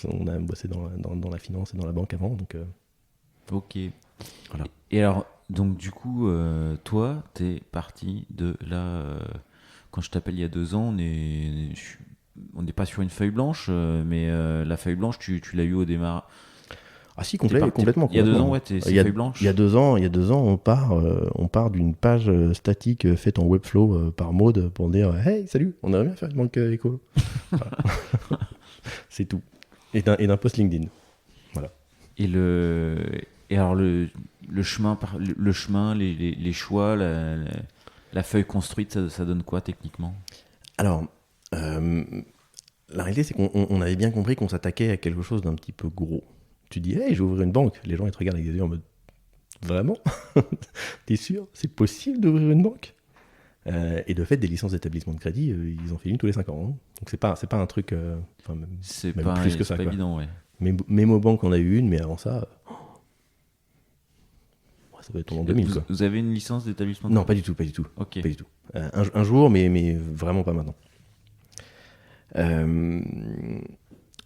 On a bossé dans la finance et dans la banque avant, donc Ok. voilà. Et alors, donc du coup, toi, t'es parti de là. Quand je t'appelle il y a 2 ans, on n'est pas sur une feuille blanche, mais la feuille blanche, tu l'as eu au démarrage. Ah si, complètement. Il y a 2 ans, ouais, Il c'est y a, feuille blanche. il y a 2 ans, on part d'une page statique faite en Webflow par Maud pour dire hey, salut, on aimerait bien faire une banque écolo. Voilà. C'est tout. Et d'un post LinkedIn. Voilà. Et alors le chemin, les choix, la feuille construite, ça donne quoi techniquement? Alors, la réalité, c'est qu'on avait bien compris qu'on s'attaquait à quelque chose d'un petit peu gros. Tu dis, hey, je vais ouvrir une banque. Les gens, ils te regardent avec des yeux en mode, vraiment? T'es sûr? C'est possible d'ouvrir une banque? Et de fait, des licences d'établissement de crédit, ils en font une tous les 5 ans. Hein. Donc, c'est pas un truc, même C'est même pas, plus que ça. pas Quoi. évident, ouais. Memobank, on a eu une, mais avant ça, ça doit être en 2000. Vous, Quoi. vous avez une licence d'établissement de Non, pas du tout. Ok. Pas du tout. Un jour, mais vraiment pas maintenant.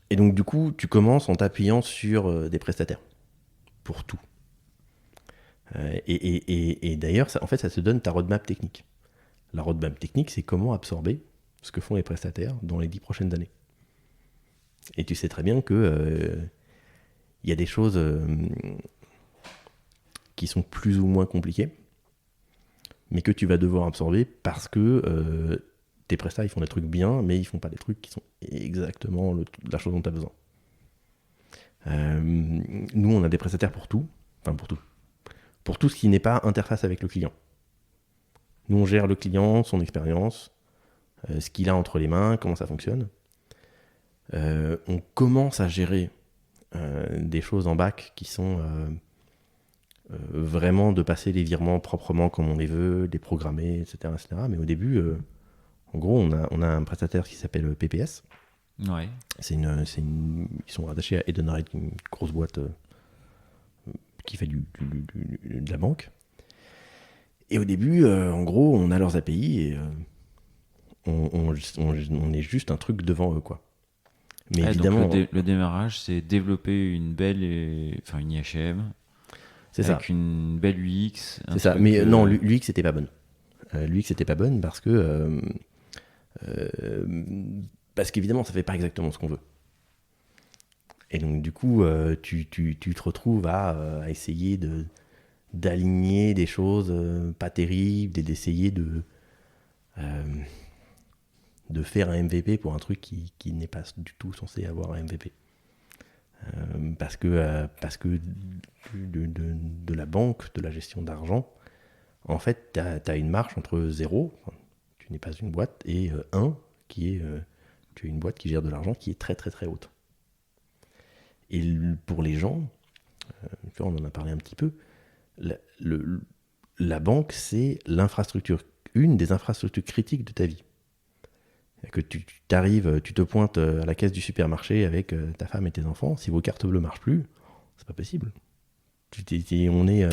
Et donc, du coup, tu commences en t'appuyant sur des prestataires. Pour tout. Et d'ailleurs, en fait, ça te donne ta roadmap technique. La roadmap technique, c'est comment absorber ce que font les prestataires dans les 10 prochaines années. Et tu sais très bien que y a des choses qui sont plus ou moins compliquées, mais que tu vas devoir absorber parce que tes prestats, ils font des trucs bien, mais ils font pas des trucs qui sont exactement la chose dont tu as besoin. Nous, on a des prestataires pour tout. Enfin, pour tout. Pour tout ce qui n'est pas interface avec le client. Nous, on gère le client, son expérience, ce qu'il a entre les mains, comment ça fonctionne. On commence à gérer des choses en back qui sont vraiment de passer les virements proprement comme on les veut, les programmer, etc. Mais au début, en gros, on a un prestataire qui s'appelle PPS. Ouais. Ils sont rattachés à Edenred, une grosse boîte qui fait de la banque. Et au début, en gros, on a leurs API et on est juste un truc devant eux, quoi. Mais évidemment, donc le démarrage, c'est développer une belle, une IHM, c'est ça. avec une belle UX. C'est ça. Mais non, l'UX c'était pas bonne. L'UX c'était pas bonne parce qu'évidemment, ça fait pas exactement ce qu'on veut. Et donc du coup, tu te retrouves à essayer d'aligner des choses pas terribles, et d'essayer de faire un MVP pour un truc qui n'est pas du tout censé avoir un MVP. Parce que de la banque, de la gestion d'argent, en fait, tu as une marge entre 0, tu n'es pas une boîte, et 1, qui est tu es une boîte qui gère de l'argent qui est très très très haute. Et pour les gens, on en a parlé un petit peu, la banque, c'est l'infrastructure, une des infrastructures critiques de ta vie. Que tu t'arrives, tu te pointes à la caisse du supermarché avec ta femme et tes enfants, si vos cartes bleues marchent plus, c'est pas possible. On est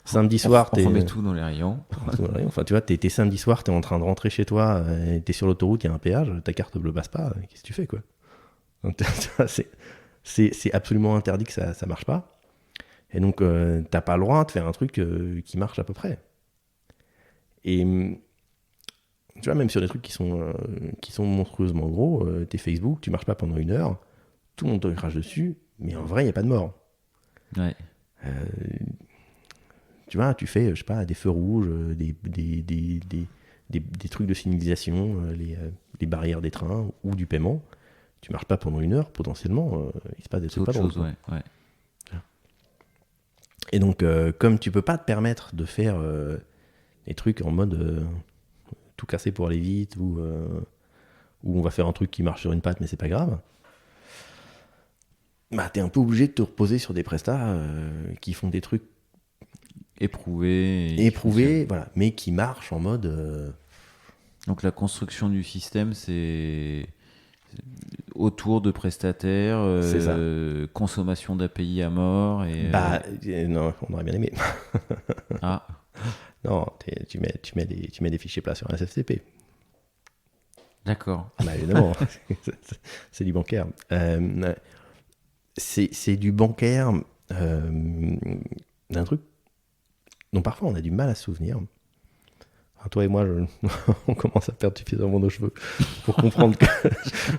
samedi soir, on met tout dans les rayons. Enfin, tu vois, t'es samedi soir, t'es en train de rentrer chez toi, t'es sur l'autoroute, il y a un péage, ta carte bleue passe pas, qu'est-ce que tu fais, quoi? Donc, c'est absolument interdit que ça marche pas. Et donc, t'as pas le droit de faire un truc qui marche à peu près. Et tu vois, même sur des trucs qui sont monstrueusement gros, tes Facebook, tu marches pas pendant 1 heure, tout le monde te crache dessus, mais en vrai, il n'y a pas de mort. Ouais. Tu vois, tu fais, je sais pas, des feux rouges, des trucs de signalisation, les barrières des trains ou du paiement. Tu marches pas pendant 1 heure, potentiellement, il se passe des trucs pas drôles. Ouais. Et donc, comme tu peux pas te permettre de faire des trucs en mode tout casser pour aller vite où on va faire un truc qui marche sur une patte, mais c'est pas grave, bah, t'es un peu obligé de te reposer sur des prestats qui font des trucs Éprouvé. Et qui éprouvés, fonctionne. voilà, mais qui marchent en mode. Donc la construction du système, c'est autour de prestataires, C'est ça. consommation d'API à mort et Bah, non, on aurait bien aimé. ah, Non, tu mets des fichiers plats sur un SFTP. d'accord. Bah, évidemment, c'est du bancaire. C'est du bancaire d'un truc dont parfois on a du mal à se souvenir. Enfin, toi et moi, on commence à perdre suffisamment nos cheveux pour comprendre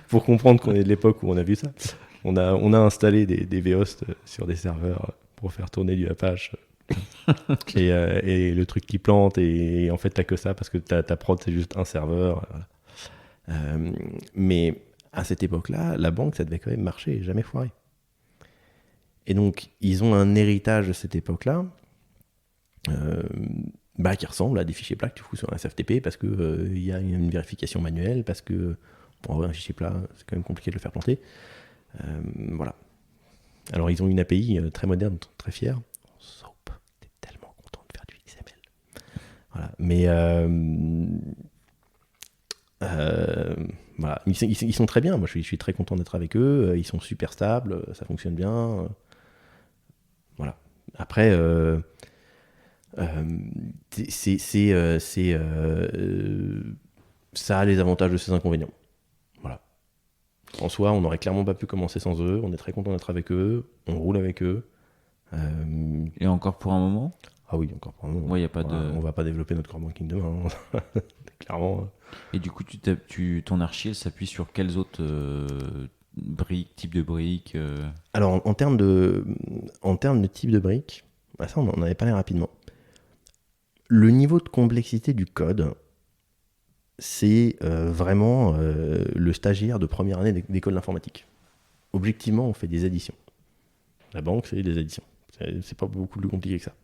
pour comprendre qu'on est de l'époque où on a vu ça. On a installé des vhosts sur des serveurs pour faire tourner du Apache. Et le truc qui plante, et en fait, t'as que ça parce que ta prod, c'est juste un serveur. Voilà. Mais à cette époque-là, la banque, ça devait quand même marcher, jamais foirer. Et donc, ils ont un héritage de cette époque-là qui ressemble à des fichiers plats que tu fous sur un SFTP parce qu'il y a une vérification manuelle, parce que, bon, en vrai, un fichier plat, c'est quand même compliqué de le faire planter. Voilà. Alors, ils ont une API très moderne, très fière. SOAP, t'es tellement content de faire du XML. Voilà. Mais voilà. Ils sont très bien. Moi, je suis très content d'être avec eux. Ils sont super stables, ça fonctionne bien. Voilà. Après, ça a les avantages de ses inconvénients. Voilà. En soi, on n'aurait clairement pas pu commencer sans eux. On est très content d'être avec eux. On roule avec eux. Et encore pour un moment. Ah oui, encore pour un moment. Ouais, y a pas Voilà, de. on va pas développer notre core banking demain. Clairement. Et du coup, ton archi, elle s'appuie sur quelles autres briques, types de briques Alors, en termes de type de briques, bah ça, on en avait parlé rapidement. Le niveau de complexité du code, c'est vraiment le stagiaire de première année d'école d'informatique. Objectivement, on fait des additions. La banque, c'est des additions. C'est pas beaucoup plus compliqué que ça.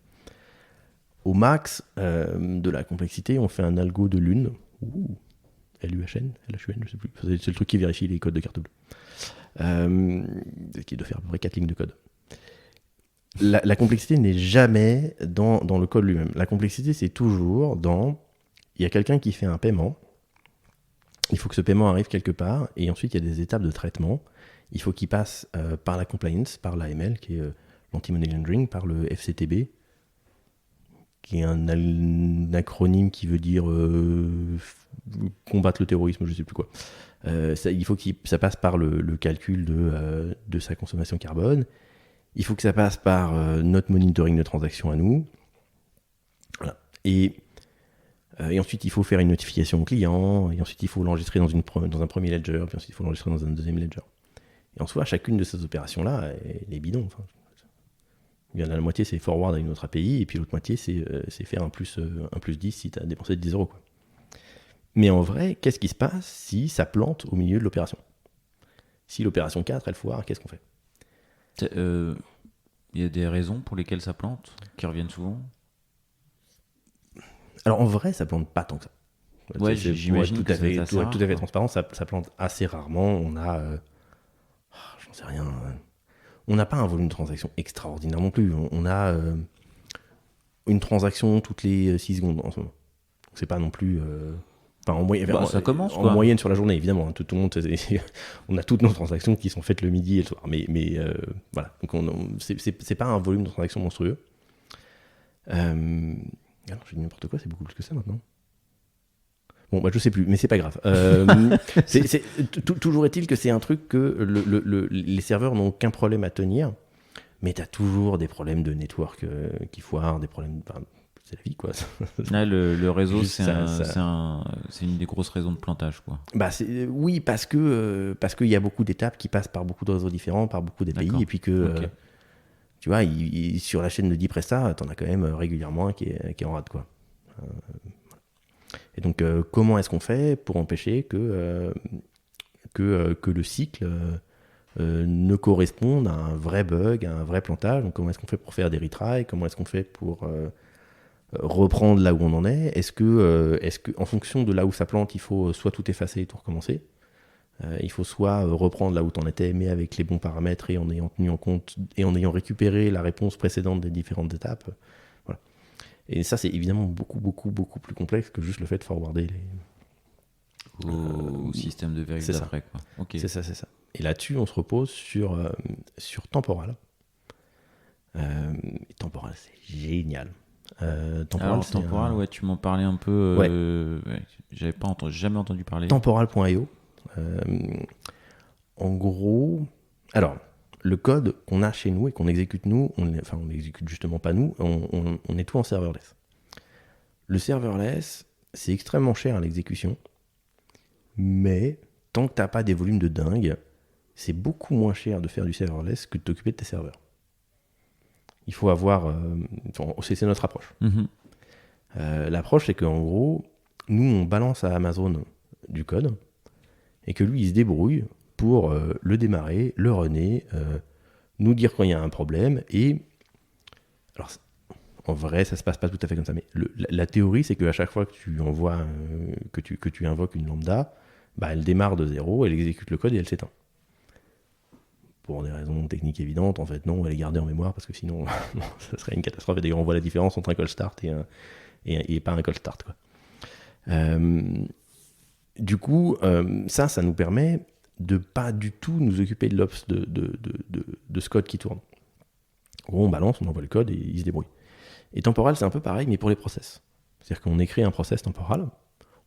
Au max de la complexité, on fait un algo de lune. LUHN, LHUN, je sais plus. C'est le truc qui vérifie les codes de carte bleue. Qui doit faire à peu près 4 lignes de code. La complexité n'est jamais dans le code lui-même. La complexité, c'est toujours dans... Il y a quelqu'un qui fait un paiement. Il faut que ce paiement arrive quelque part. Et ensuite, il y a des étapes de traitement. Il faut qu'il passe par la compliance, par l'AML, qui est l'anti-money laundering, par le FCTB, qui est un acronyme qui veut dire combattre le terrorisme, je ne sais plus quoi. Il faut que ça passe par le calcul de sa consommation carbone. Il faut que ça passe par notre monitoring de transactions à nous. Voilà. Et ensuite, il faut faire une notification au client. Et ensuite, il faut l'enregistrer dans un premier ledger. Puis ensuite, il faut l'enregistrer dans un deuxième ledger. Et en soi, chacune de ces opérations-là, elle est bidon. Enfin, il y en a la moitié, c'est forward à une autre API. Et puis l'autre moitié, c'est faire un plus 10 si tu as dépensé 10 euros. Quoi. Mais en vrai, qu'est-ce qui se passe si ça plante au milieu de l'opération ? Si l'opération 4, elle foire, qu'est-ce qu'on fait ? Il y a des raisons pour lesquelles ça plante, qui reviennent souvent. Alors en vrai, ça plante pas tant que ça. Ouais, j'imagine tout à fait rare, transparent, ça plante assez rarement. On a, j'en sais rien, on n'a pas un volume de transaction extraordinaire non plus. On a une transaction toutes les 6 secondes en ce moment. C'est pas non plus... Enfin, ça commence, en quoi. moyenne sur la journée, évidemment. Tout le monde, on a toutes nos transactions qui sont faites le midi et le soir. Mais voilà. Donc, c'est pas un volume de transactions monstrueux. Alors, je dis n'importe quoi, c'est beaucoup plus que ça maintenant. Bon, je sais plus, mais c'est pas grave. Toujours est-il que c'est un truc que les serveurs n'ont qu'un problème à tenir, mais t'as toujours des problèmes de network qui foirent, des problèmes... c'est la vie, quoi. Là, le réseau, Juste c'est une des grosses raisons de plantage, quoi. Oui, parce qu'il y a beaucoup d'étapes qui passent par beaucoup de réseaux différents, par beaucoup d'API, et puis que, Okay. tu vois, sur la chaîne de 10 prestats, t'en as quand même régulièrement qui est en rade, quoi. Et donc, comment est-ce qu'on fait pour empêcher que le cycle ne corresponde à un vrai bug, à un vrai plantage ? Donc, comment est-ce qu'on fait pour faire des retries ? Comment est-ce qu'on fait pour reprendre là où on en est ? Est-ce que, en fonction de là où ça plante, il faut soit tout effacer et tout recommencer ? Il faut soit reprendre là où tu en étais, mais avec les bons paramètres et en ayant tenu en compte et en ayant récupéré la réponse précédente des différentes étapes. Voilà. Et ça, c'est évidemment beaucoup plus complexe que juste le fait de forwarder au système de vérif d'après, quoi. Okay. C'est ça. Et là-dessus, on se repose sur Temporal. Temporal, c'est génial. Temporal, ouais, tu m'en parlais un peu. Ouais, j'avais jamais entendu parler. Temporal.io. En gros, alors, le code qu'on a chez nous et qu'on exécute nous, on n'exécute justement pas nous, on est tout en serverless. Le serverless, c'est extrêmement cher à l'exécution, mais tant que tu n'as pas des volumes de dingue, c'est beaucoup moins cher de faire du serverless que de t'occuper de tes serveurs. Il faut avoir... c'est notre approche. L'approche, c'est qu'en gros, nous, on balance à Amazon du code, et que lui, il se débrouille pour le démarrer, le runner, nous dire quand il y a un problème, et... Alors, en vrai, ça se passe pas tout à fait comme ça, mais la théorie, c'est qu'à chaque fois que tu envoies, que tu invoques une lambda, bah, elle démarre de zéro, elle exécute le code et elle s'éteint. Pour des raisons techniques évidentes, en fait, non, elle est gardée en mémoire, parce que sinon, ça serait une catastrophe. Et d'ailleurs, on voit la différence entre un call start et pas un call start, quoi. Du coup, ça nous permet de pas du tout nous occuper de l'ops de ce code qui tourne. En gros, on balance, on envoie le code et il se débrouille. Et temporal, c'est un peu pareil, mais pour les process. C'est-à-dire qu'on écrit un process temporal.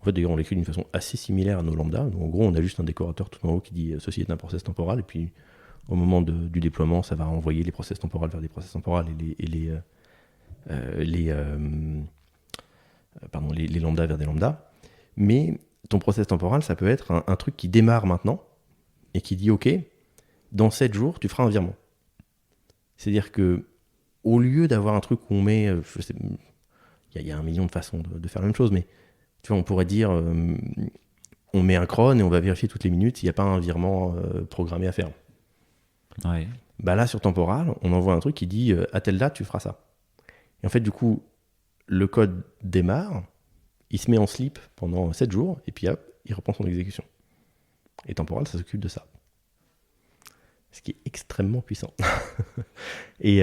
En fait, d'ailleurs, on l'écrit d'une façon assez similaire à nos lambda. Donc, en gros, on a juste un décorateur tout en haut qui dit « ceci est un process temporal », et puis au moment du déploiement, ça va envoyer les process temporales vers des process temporales et les lambda vers des lambda. Mais ton process temporal, ça peut être un truc qui démarre maintenant et qui dit « Ok, dans 7 jours, tu feras un virement ». C'est-à-dire que au lieu d'avoir un truc où on met, il y a un million de façons de faire la même chose, mais tu vois, on pourrait dire, on met un cron et on va vérifier toutes les minutes s'il n'y a pas un virement programmé à faire. Ouais. Bah là, sur Temporal, on envoie un truc qui dit, à telle date, tu feras ça. Et en fait, du coup, le code démarre, il se met en sleep pendant 7 jours, et puis hop, il reprend son exécution. Et Temporal, ça s'occupe de ça. Ce qui est extrêmement puissant. et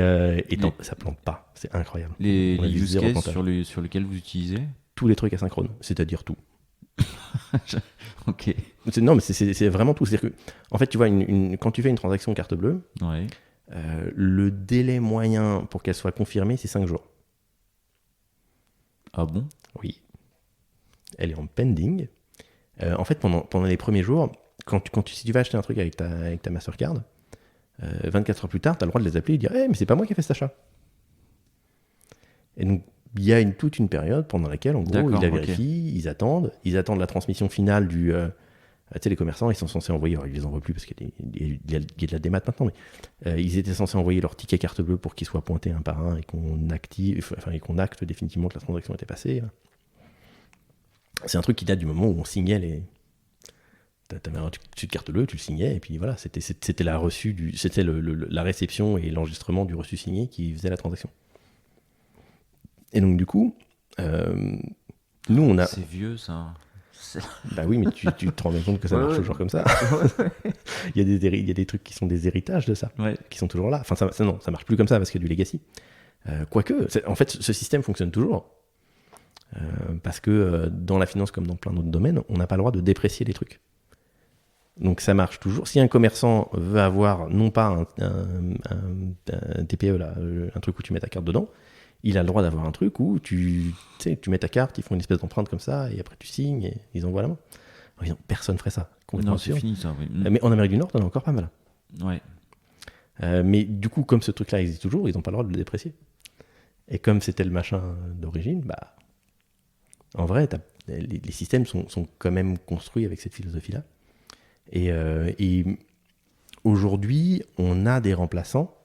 ça plante pas, c'est incroyable. Les use cases sur lesquels vous utilisez? Tous les trucs asynchrones, c'est-à-dire tout. Ok. Non, mais c'est vraiment tout. C'est-à-dire que, en fait, tu vois, quand tu fais une transaction carte bleue, ouais. Le délai moyen pour qu'elle soit confirmée, c'est 5 jours. Ah bon? Oui. Elle est en pending. En fait, pendant les premiers jours, si tu vas acheter un truc avec ta Mastercard, 24 heures plus tard, tu as le droit de les appeler et de dire « mais c'est pas moi qui ai fait cet achat ». Et donc, il y a toute une période pendant laquelle, en gros, ils la vérifient, ils attendent la transmission finale du... tu sais, les commerçants, ils sont censés envoyer... Alors, ils les envoient plus parce qu'il y a de la démat maintenant, mais ils étaient censés envoyer leur ticket carte bleue pour qu'ils soient pointés un par un et qu'on acte définitivement que la transaction était passée. C'est un truc qui date du moment où on signait les... T'avais un dessus de carte bleue, tu le signais, et puis voilà, c'était la réception et l'enregistrement du reçu signé qui faisait la transaction. Et donc du coup, nous on a... C'est vieux ça. Bah oui, mais tu te rends bien compte que ça marche toujours comme ça. il y a des trucs qui sont des héritages de ça, qui sont toujours là. Enfin, ça marche plus comme ça parce qu'il y a du legacy. Quoique, en fait, ce système fonctionne toujours. Parce que dans la finance comme dans plein d'autres domaines, on n'a pas le droit de déprécier les trucs. Donc ça marche toujours. Si un commerçant veut avoir non pas un TPE, là, un truc où tu mets ta carte dedans, il a le droit d'avoir un truc où tu mets ta carte, ils font une espèce d'empreinte comme ça, et après tu signes, et ils envoient la main. Alors, personne ne ferait ça. Non, c'est fini ça. Oui. Mais en Amérique du Nord, t'en as encore pas mal. Ouais. Mais du coup, comme ce truc-là existe toujours, ils n'ont pas le droit de le déprécier. Et comme c'était le machin d'origine, bah, en vrai, les systèmes sont quand même construits avec cette philosophie-là. Et aujourd'hui, on a des remplaçants.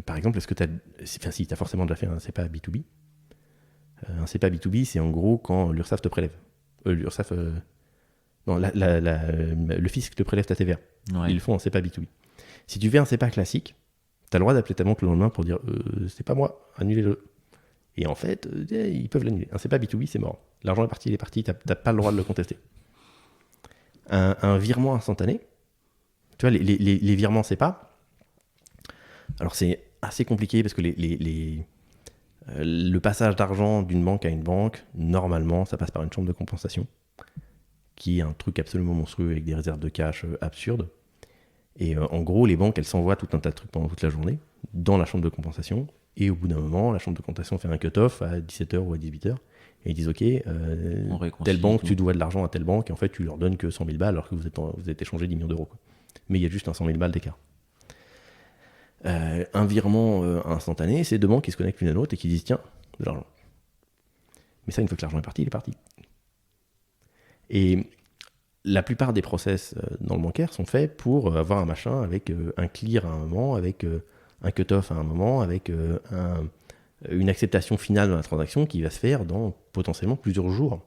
Par exemple, est-ce que tu as forcément déjà fait un CEPA B2B. Un CEPA B2B, c'est en gros quand l'URSSAF te prélève. Non, le fisc te prélève ta TVA. Ouais. Ils le font en CEPA B2B. Si tu fais un CEPA classique, tu as le droit d'appeler ta banque le lendemain pour dire c'est pas moi, annulez-le. Et en fait, ils peuvent l'annuler. Un CEPA B2B, c'est mort. L'argent est parti, il est parti, tu n'as pas le droit de le contester. un virement instantané. Tu vois, les virements SEPA, alors c'est assez compliqué parce que le passage d'argent d'une banque à une banque, normalement, ça passe par une chambre de compensation, qui est un truc absolument monstrueux avec des réserves de cash absurdes. Et en gros, les banques, elles s'envoient tout un tas de trucs pendant toute la journée dans la chambre de compensation. Et au bout d'un moment, la chambre de compensation fait un cut-off à 17h ou à 18h. Et ils disent, OK, telle banque, tu dois de l'argent à telle banque. Et en fait, tu leur donnes que 100 000 balles alors que vous êtes échangé 10 millions d'euros, quoi. Mais il y a juste un 100 000 balles d'écart. Un virement instantané, c'est deux banques qui se connectent l'une à l'autre et qui disent, tiens, de l'argent. Mais ça, une fois que l'argent est parti, il est parti. Et la plupart des process dans le bancaire sont faits pour avoir un machin avec un clear à un moment, avec un cut-off à un moment, avec une acceptation finale de la transaction qui va se faire dans potentiellement plusieurs jours.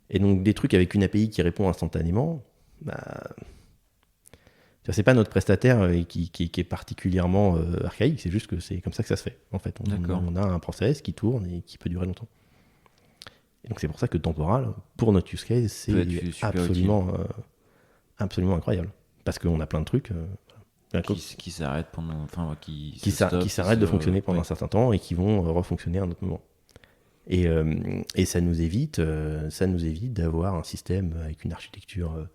Et donc des trucs avec une API qui répond instantanément, c'est pas notre prestataire qui est particulièrement archaïque, c'est juste que c'est comme ça que ça se fait. En fait, on a un process qui tourne et qui peut durer longtemps. Et donc c'est pour ça que Temporal, pour notre use case, c'est absolument incroyable. Parce qu'on a plein de trucs qui s'arrêtent pendant, qui s'arrêtent de fonctionner pendant un certain temps et qui vont refonctionner à un autre moment. Et ça nous évite d'avoir un système avec une architecture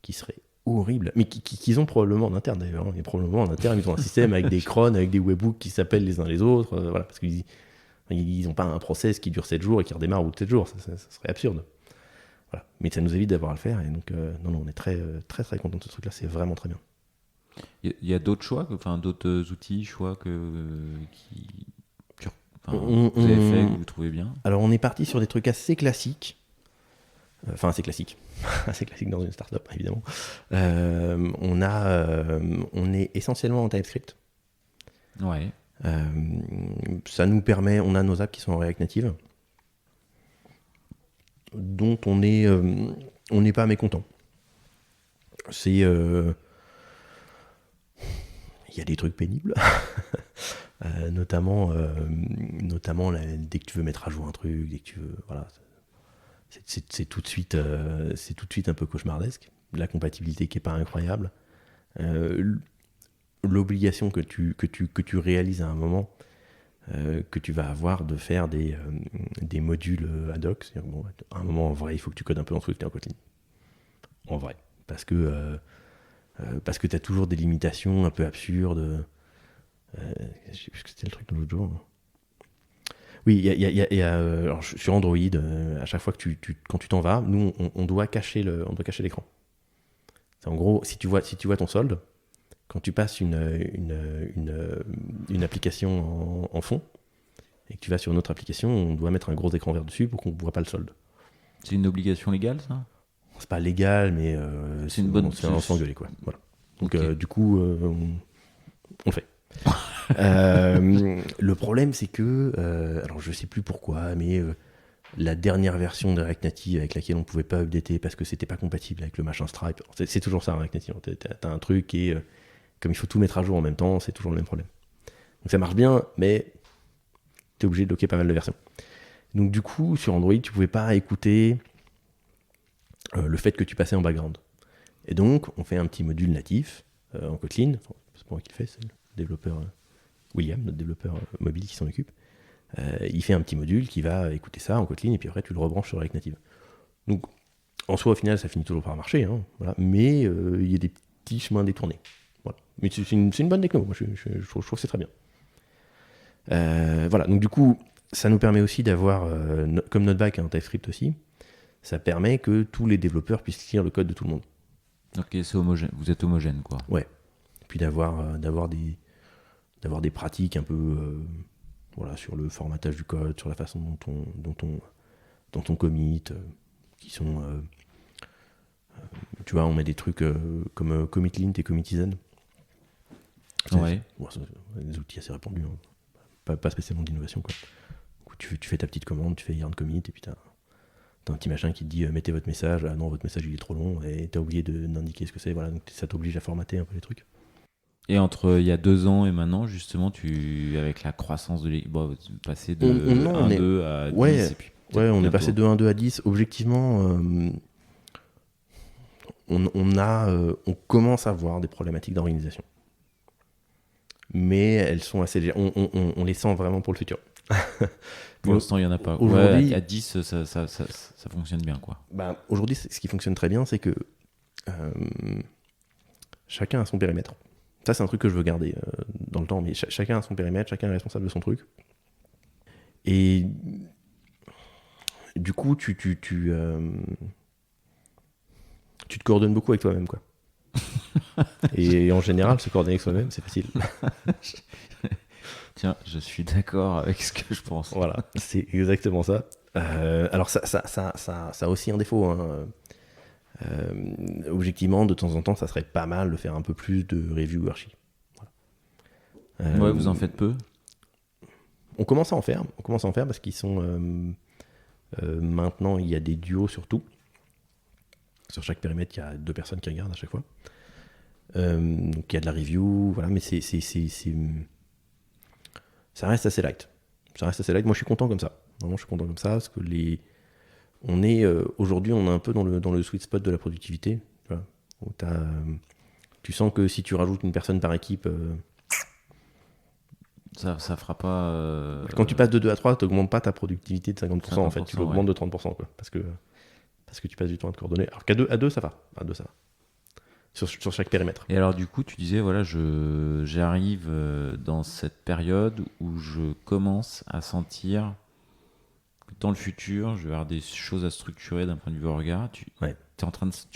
qui serait horrible, mais qu'ils ont probablement en interne d'ailleurs. Et probablement en interne, ils ont un système avec des crons, avec des webhooks qui s'appellent les uns les autres, voilà, parce qu'ils n'ont pas un process qui dure 7 jours et qui redémarre au bout de 7 jours, ça serait absurde. Voilà. Mais ça nous évite d'avoir à le faire, et donc non, on est très, très, très content de ce truc-là, c'est vraiment très bien. Il y a d'autres choix, d'autres outils, vous avez fait, que vous trouvez bien? Alors on est parti sur des trucs assez classiques. Enfin, assez classique. Assez classique dans une startup, évidemment. On est essentiellement en TypeScript. Ouais. Ça nous permet, on a nos apps qui sont en React Native, dont on n'est pas mécontent. Il y a des trucs pénibles. Notamment dès que tu veux mettre à jour un truc, dès que tu veux, voilà, c'est tout de suite un peu cauchemardesque. La compatibilité qui est pas incroyable, l'obligation que tu réalises à un moment, que tu vas avoir de faire des modules ad hoc. C'est-à-dire, bon, à un moment, en vrai, il faut que tu codes un peu en truc en Kotlin. En vrai, parce que tu as toujours des limitations un peu absurdes. Je sais plus ce que c'était le truc de l'autre jour. Oui, il y a alors, sur Android, à chaque fois que quand tu t'en vas, nous on doit cacher l'écran. C'est en gros, si tu vois ton solde, quand tu passes une application en fond et que tu vas sur une autre application, on doit mettre un gros écran vert dessus pour qu'on ne voit pas le solde. C'est une obligation légale, ça? C'est pas légal, mais c'est une bonne. On s'engueuler, quoi. Voilà. Donc okay. Du coup, on le fait. Le problème, c'est que, alors je sais plus pourquoi, mais la dernière version de React Native avec laquelle on pouvait pas updater parce que c'était pas compatible avec le machin Stripe, c'est toujours ça, React Native. T'as un truc qui est, comme il faut tout mettre à jour en même temps, c'est toujours le même problème. Donc ça marche bien, mais t'es obligé de bloquer pas mal de versions. Donc du coup, sur Android, tu pouvais pas écouter le fait que tu passais en background. Et donc, on fait un petit module natif en Kotlin. Enfin, c'est pas moi qui le fais, c'est le développeur William, notre développeur mobile qui s'en occupe. Il fait un petit module qui va écouter ça en Kotlin et puis après tu le rebranches sur React Native. Donc en soi au final ça finit toujours par marcher, hein, voilà. Mais il y a des petits chemins détournés. Voilà. Mais c'est une bonne techno, moi je trouve que c'est très bien. Voilà, donc du coup ça nous permet aussi d'avoir, comme notre back en TypeScript aussi, ça permet que tous les développeurs puissent lire le code de tout le monde. Ok, c'est homogène, vous êtes homogène quoi. Ouais, et puis d'avoir des pratiques un peu voilà, sur le formatage du code, sur la façon dont on commit, qui sont tu vois, on met des trucs comme Commitlint et Committizen. Ouais. C'est des outils assez répandus, hein. Pas spécialement d'innovation, quoi. Tu fais ta petite commande, tu fais yarn commit et puis t'as un petit machin qui te dit mettez votre message, ah non votre message il est trop long et t'as oublié d'indiquer ce que c'est, voilà, donc ça t'oblige à formater un peu les trucs. Et entre il y a 2 ans et maintenant, justement, avec la croissance de l'équipe, passer de 1-2 à 10 ouais, et puis ouais, on est passé de 1-2 à 10. Objectivement, on commence à voir des problématiques d'organisation. Mais elles sont assez légères. On les sent vraiment pour le futur. Pour l'instant, il n'y en a pas. Aujourd'hui, à 10, ça fonctionne bien, quoi. Aujourd'hui, ce qui fonctionne très bien, c'est que chacun a son périmètre. Ça, c'est un truc que je veux garder dans le temps, mais chacun a son périmètre, chacun est responsable de son truc. Et du coup, tu te coordonnes beaucoup avec toi-même, quoi. Et en général, se coordonner avec soi-même, c'est facile. Tiens, je suis d'accord avec ce que je pense. Voilà, c'est exactement ça. Alors, ça a aussi un défaut, hein. Objectivement, de temps en temps, ça serait pas mal de faire un peu plus de review archi. Voilà. Ouais, vous en faites peu. On commence à en faire parce qu'ils sont maintenant, il y a des duos sur tout. Sur chaque périmètre, il y a 2 personnes qui regardent à chaque fois. Donc il y a de la review, voilà, mais ça reste assez light. Moi, je suis content comme ça. Vraiment, je suis content comme ça parce que aujourd'hui, on est un peu dans le sweet spot de la productivité. Tu vois, où tu sens que si tu rajoutes une personne par équipe, ça fera pas. Quand tu passes de 2 à 3, tu n'augmentes pas ta productivité de 50%, en fait. Tu l'augmentes de 30%, quoi, parce que tu passes du temps à te coordonner. Alors à 2, ça va. Sur chaque périmètre. Et alors, du coup, tu disais, voilà, j'arrive dans cette période où je commence à sentir que dans le futur, je vais avoir des choses à structurer d'un point de vue regard. Tu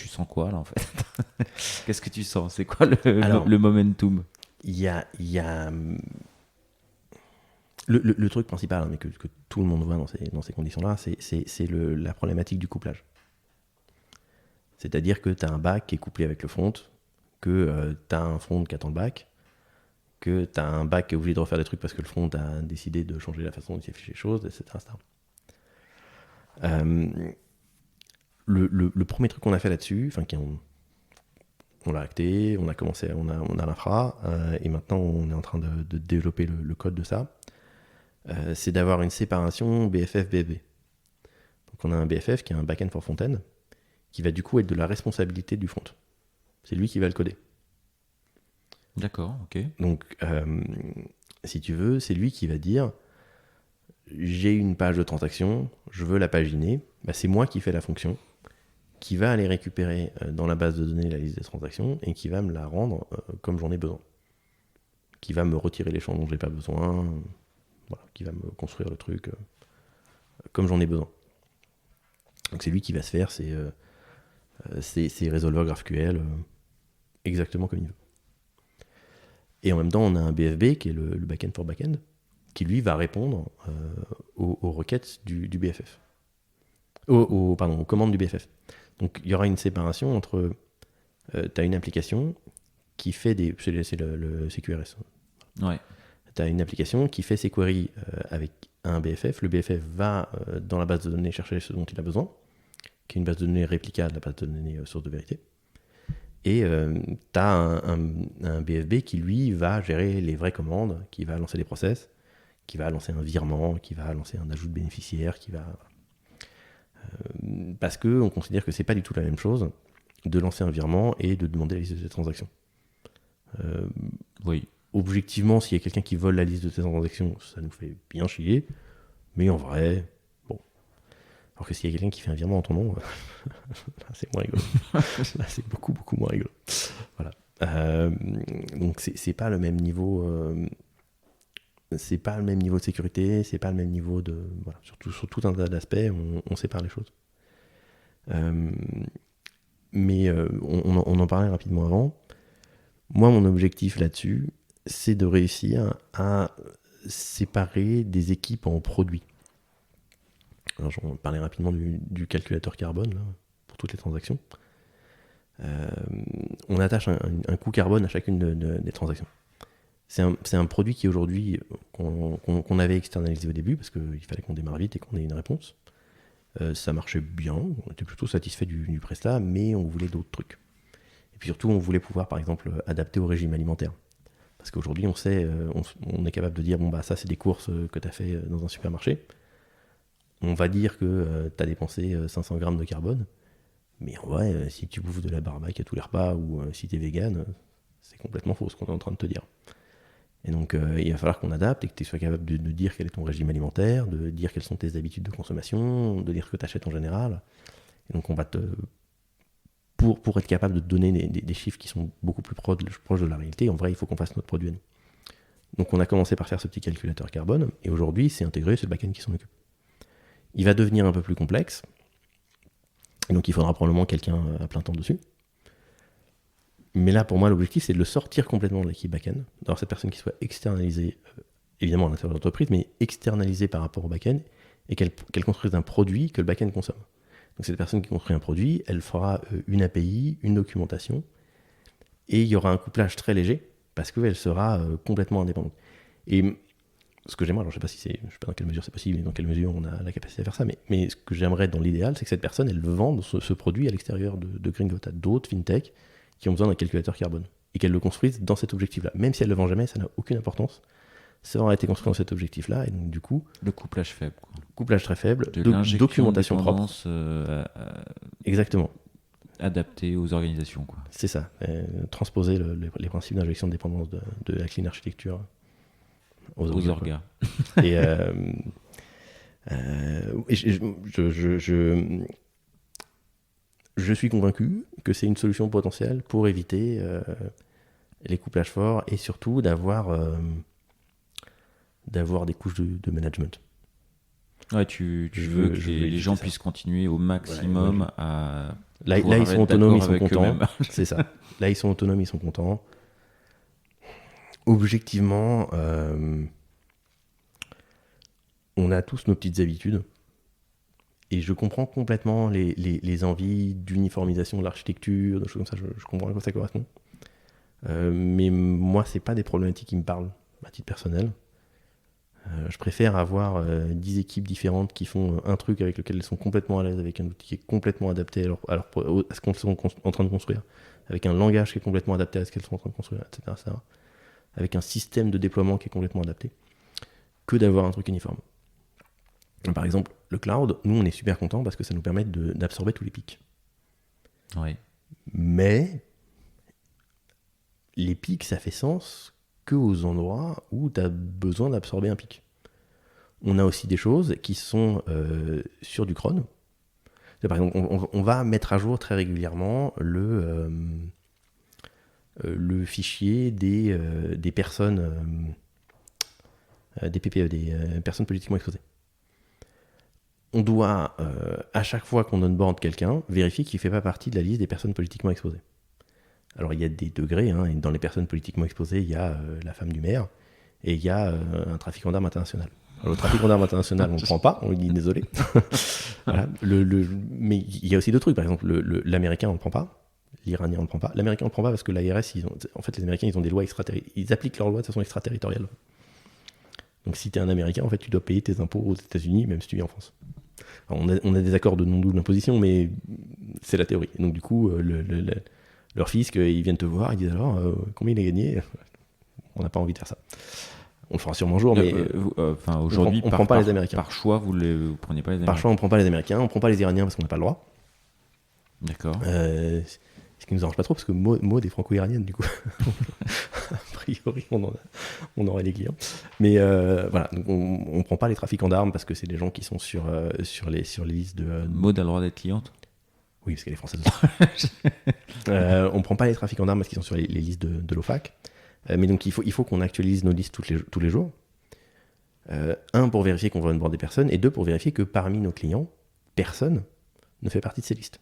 sens quoi, là, en fait? Qu'est-ce que tu sens? C'est quoi le momentum? Il y a le truc principal, hein, mais que tout le monde voit dans ces conditions-là, c'est la problématique du couplage. C'est-à-dire que tu as un back qui est couplé avec le front, que tu as un front qui attend le back, que tu as un back qui est obligé de refaire des trucs parce que le front a décidé de changer la façon dont il affiche les choses, etc. Le premier truc qu'on a fait là-dessus, on l'a acté, on a l'infra, et maintenant on est en train de développer le code de ça. C'est d'avoir une séparation BFF-BFB. Donc on a un BFF qui est un backend for front-end, qui va du coup être de la responsabilité du front. C'est lui qui va le coder. D'accord, ok. Donc, si tu veux, c'est lui qui va dire j'ai une page de transaction, je veux la paginer. C'est moi qui fais la fonction, qui va aller récupérer dans la base de données la liste des transactions et qui va me la rendre comme j'en ai besoin. Qui va me retirer les champs dont j'ai pas besoin, voilà, qui va me construire le truc comme j'en ai besoin. Donc, c'est lui qui va se faire ces résolveurs GraphQL exactement comme il veut. Et en même temps, on a un BFB qui est le backend for backend, qui lui va répondre aux requêtes du BFF. Aux commandes du BFF. Donc il y aura une séparation entre. Tu as une application qui fait des. C'est le CQRS. Ouais. Tu as une application qui fait ses queries avec un BFF. Le BFF va dans la base de données chercher ce dont il a besoin, qui est une base de données réplicable, la base de données source de vérité. Et tu as un BFB qui, lui, va gérer les vraies commandes, qui va lancer les process, qui va lancer un virement, qui va lancer un ajout de bénéficiaire, parce qu'on considère que c'est pas du tout la même chose de lancer un virement et de demander la liste de tes transactions. Oui. Objectivement, s'il y a quelqu'un qui vole la liste de tes transactions, ça nous fait bien chier, mais en vrai... Alors que s'il y a quelqu'un qui fait un virement en ton nom, là, c'est moins rigolo. Là, c'est beaucoup, beaucoup moins rigolo. Voilà. Donc, c'est pas le même niveau. C'est pas le même niveau de sécurité, c'est pas le même niveau de. Voilà, sur tout un tas d'aspects, on sépare les choses. Mais on en parlait rapidement avant. Moi, mon objectif là-dessus, c'est de réussir à séparer des équipes en produits. Alors, j'en parlais rapidement du calculateur carbone là, pour toutes les transactions. On attache un coût carbone à chacune des transactions. C'est un produit qui aujourd'hui, qu'on avait externalisé au début parce qu'il fallait qu'on démarre vite et qu'on ait une réponse. Ça marchait bien, on était plutôt satisfait du prestat, mais on voulait d'autres trucs. Et puis surtout, on voulait pouvoir par exemple adapter au régime alimentaire. Parce qu'aujourd'hui, on sait, on est capable de dire ça c'est des courses que tu as fait dans un supermarché. On va dire que tu as dépensé 500 grammes de carbone, Mais en vrai, si tu bouffes de la barbaque à tous les repas ou si tu es vegan, c'est complètement faux ce qu'on est en train de te dire. Et donc, il va falloir qu'on adapte et que tu sois capable de dire quel est ton régime alimentaire, de dire quelles sont tes habitudes de consommation, de dire ce que tu achètes en général. Et donc, on va pour être capable de te donner des chiffres qui sont beaucoup plus proches de la réalité, en vrai, il faut qu'on fasse notre produit à nous. Donc, on a commencé par faire ce petit calculateur carbone, et aujourd'hui, c'est intégré, c'est le back-end qui s'en occupe. Il va devenir un peu plus complexe, et donc il faudra probablement quelqu'un à plein temps dessus. Mais là, pour moi, l'objectif, c'est de le sortir complètement de l'équipe back-end, d'avoir cette personne qui soit externalisée, évidemment à l'intérieur de l'entreprise, mais externalisée par rapport au back-end, et qu'elle construise un produit que le back-end consomme. Donc cette personne qui construit un produit, elle fera une API, une documentation, et il y aura un couplage très léger, parce qu'elle sera complètement indépendante. Et ce que j'aimerais, alors je ne sais pas dans quelle mesure c'est possible, et dans quelle mesure on a la capacité à faire ça, mais ce que j'aimerais dans l'idéal, c'est que cette personne, elle vende ce produit à l'extérieur de Gringot à d'autres fintech qui ont besoin d'un calculateur carbone, et qu'elle le construise dans cet objectif-là. Même si elle ne le vend jamais, ça n'a aucune importance. Ça aura été construit dans cet objectif-là, et donc du coup... Le couplage faible. Quoi. Couplage très faible, documentation propre. Exactement. Adaptée aux organisations. Quoi. C'est ça. Transposer les principes d'injection de dépendance de la clean architecture aux orgas. Et je suis convaincu que c'est une solution potentielle pour éviter les couplages forts et surtout d'avoir des couches de management. Ouais, tu veux que les gens puissent continuer au maximum à... Là, ils sont autonomes, ils sont contents. C'est ça. Là, ils sont autonomes, ils sont contents. Objectivement, on a tous nos petites habitudes. Et je comprends complètement les envies d'uniformisation de l'architecture, de choses comme ça. Je comprends à quoi ça correspond. Mais moi, c'est pas des problématiques qui me parlent à titre personnel. Je préfère avoir 10 équipes différentes qui font un truc avec lequel elles sont complètement à l'aise, avec un outil qui est complètement adapté à ce qu'elles sont en train de construire, avec un langage qui est complètement adapté à ce qu'elles sont en train de construire, etc. Avec un système de déploiement qui est complètement adapté, que d'avoir un truc uniforme. Par exemple, le cloud, nous on est super contents parce que ça nous permet d'absorber tous les pics. Oui. Mais les pics, ça fait sens qu'aux endroits où tu as besoin d'absorber un pic. On a aussi des choses qui sont sur du cron. Par exemple, on va mettre à jour très régulièrement le fichier des personnes des PPE, des personnes politiquement exposées. On doit, à chaque fois qu'on onboard quelqu'un, vérifier qu'il ne fait pas partie de la liste des personnes politiquement exposées. Alors il y a des degrés, hein, et dans les personnes politiquement exposées, il y a la femme du maire, et il y a un trafiquant d'armes international. Alors, le trafiquant d'armes international, on ne prend pas, on lui dit désolé. Voilà. Mais il y a aussi d'autres trucs, par exemple, l'américain, on ne prend pas, l'iranien, on ne prend pas. L'américain, on ne prend pas parce que l'ARS, en fait, les Américains, ils ont des lois ils appliquent leurs lois de façon extraterritoriale. Donc si tu es un Américain, en fait, tu dois payer tes impôts aux États-Unis, même si tu vis en France. Alors, on a des accords de non-double imposition, mais c'est la théorie. Donc du coup, leur fisc, ils viennent te voir, ils disent alors, combien il a gagné ? On n'a pas envie de faire ça. On le fera sûrement un jour, mais aujourd'hui, on prend pas les Américains. Par choix, vous prenez pas les Américains. Par choix, on prend pas les Américains, on prend pas les Iraniens parce qu'on n'a pas le droit. D'accord. Ce qui nous arrange pas trop parce que Maud est franco-iranienne du coup. A priori, on aurait les clients. Mais voilà, donc on prend pas les trafiquants d'armes parce que c'est des gens qui sont sur les listes de. Maud a le droit d'être cliente. Oui, parce qu'elle est française aussi. On prend pas les trafiquants d'armes parce qu'ils sont sur les listes de l'OFAC. Mais donc il faut qu'on actualise nos listes tous les jours. Un, pour vérifier qu'on va onboard des personnes, et deux, pour vérifier que parmi nos clients, personne ne fait partie de ces listes.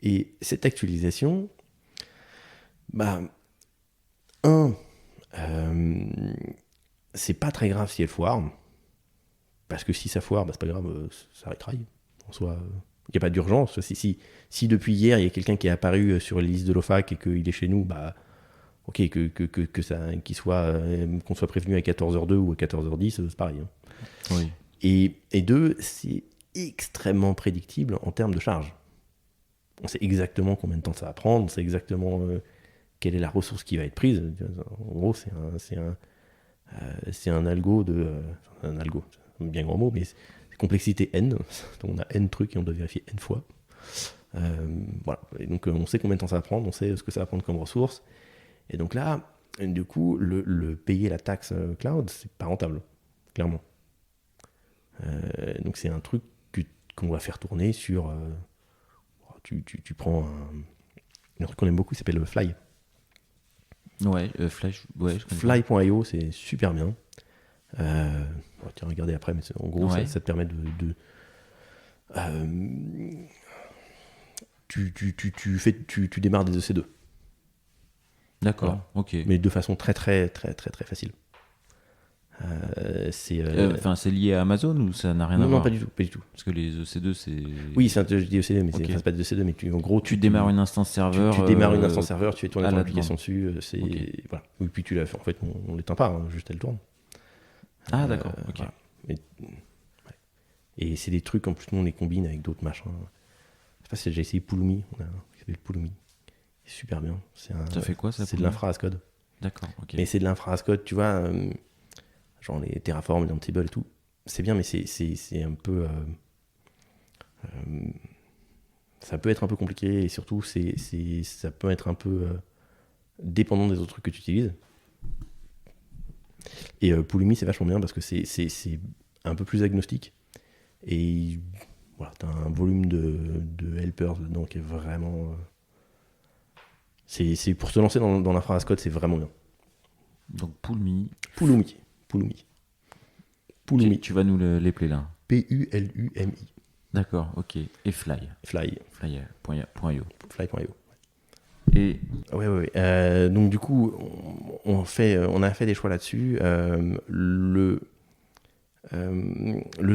Et cette actualisation, c'est pas très grave si elle foire, parce que si ça foire, c'est pas grave, ça retraille. En soi, il n'y a pas d'urgence. Si depuis hier, il y a quelqu'un qui est apparu sur les listes de l'OFAC et qu'il est chez nous, ok, qu'on soit prévenu à 14h02 ou à 14h10, c'est pareil. Hein. Oui. Et deux, c'est extrêmement prédictible en termes de charge. On sait exactement combien de temps ça va prendre, on sait exactement quelle est la ressource qui va être prise. En gros, c'est un algo un algo, c'est un bien grand mot, mais c'est complexité n. Donc on a n trucs et on doit vérifier n fois. Voilà. Et donc, on sait combien de temps ça va prendre, on sait ce que ça va prendre comme ressources. Et donc là, du coup, le payer la taxe cloud, c'est pas rentable, clairement. Donc, c'est un truc qu'on va faire tourner sur. Tu prends un truc qu'on aime beaucoup, qui s'appelle Fly. Ouais, Flash, ouais, je connais. Fly.io, c'est super bien. Tu vas regarder après, mais en gros, Ouais. ça te permet tu démarres des EC2. D'accord, Voilà. ok. Mais de façon très très très très très facile. Enfin, c'est lié à Amazon ou ça n'a rien à non, voir? pas du tout, pas du tout. Parce que les EC2, c'est. Oui, je dis EC2, mais Ok. c'est pas de EC2, mais en gros, Tu démarres une instance serveur. tu démarres une instance serveur, tu fais tourner à ton la application demande. dessus, Ok. voilà. Et puis tu l'as fait. En fait, on l'éteint pas, hein, juste elle tourne. Ah, d'accord, ok. Voilà. Et c'est des trucs, en plus, nous, on les combine avec d'autres machins. Je sais pas si j'ai essayé Pulumi, on a un qui s'appelle Pulumi. C'est super bien. Ça fait quoi, ça, C'est de Pulumi? l'infra as code. D'accord, ok. Mais c'est de l'infra as code, tu vois, genre les Terraform, les Ansible et tout. C'est bien, mais c'est un peu. Ça peut être un peu compliqué et surtout, ça peut être un peu dépendant des autres trucs que tu utilises. Et Pulumi, c'est vachement bien parce que c'est un peu plus agnostique. Et voilà, tu as un volume de helpers dedans qui est vraiment. C'est pour se lancer dans l'infra as code, c'est vraiment bien. Donc, Pulumi. Pulumi. Tu vas nous l'épeler là. Pulumi. D'accord, ok. Et Fly. Fly. Fly.io. Fly.io. Et. Ouais. Donc du coup, on a fait des choix là-dessus. Le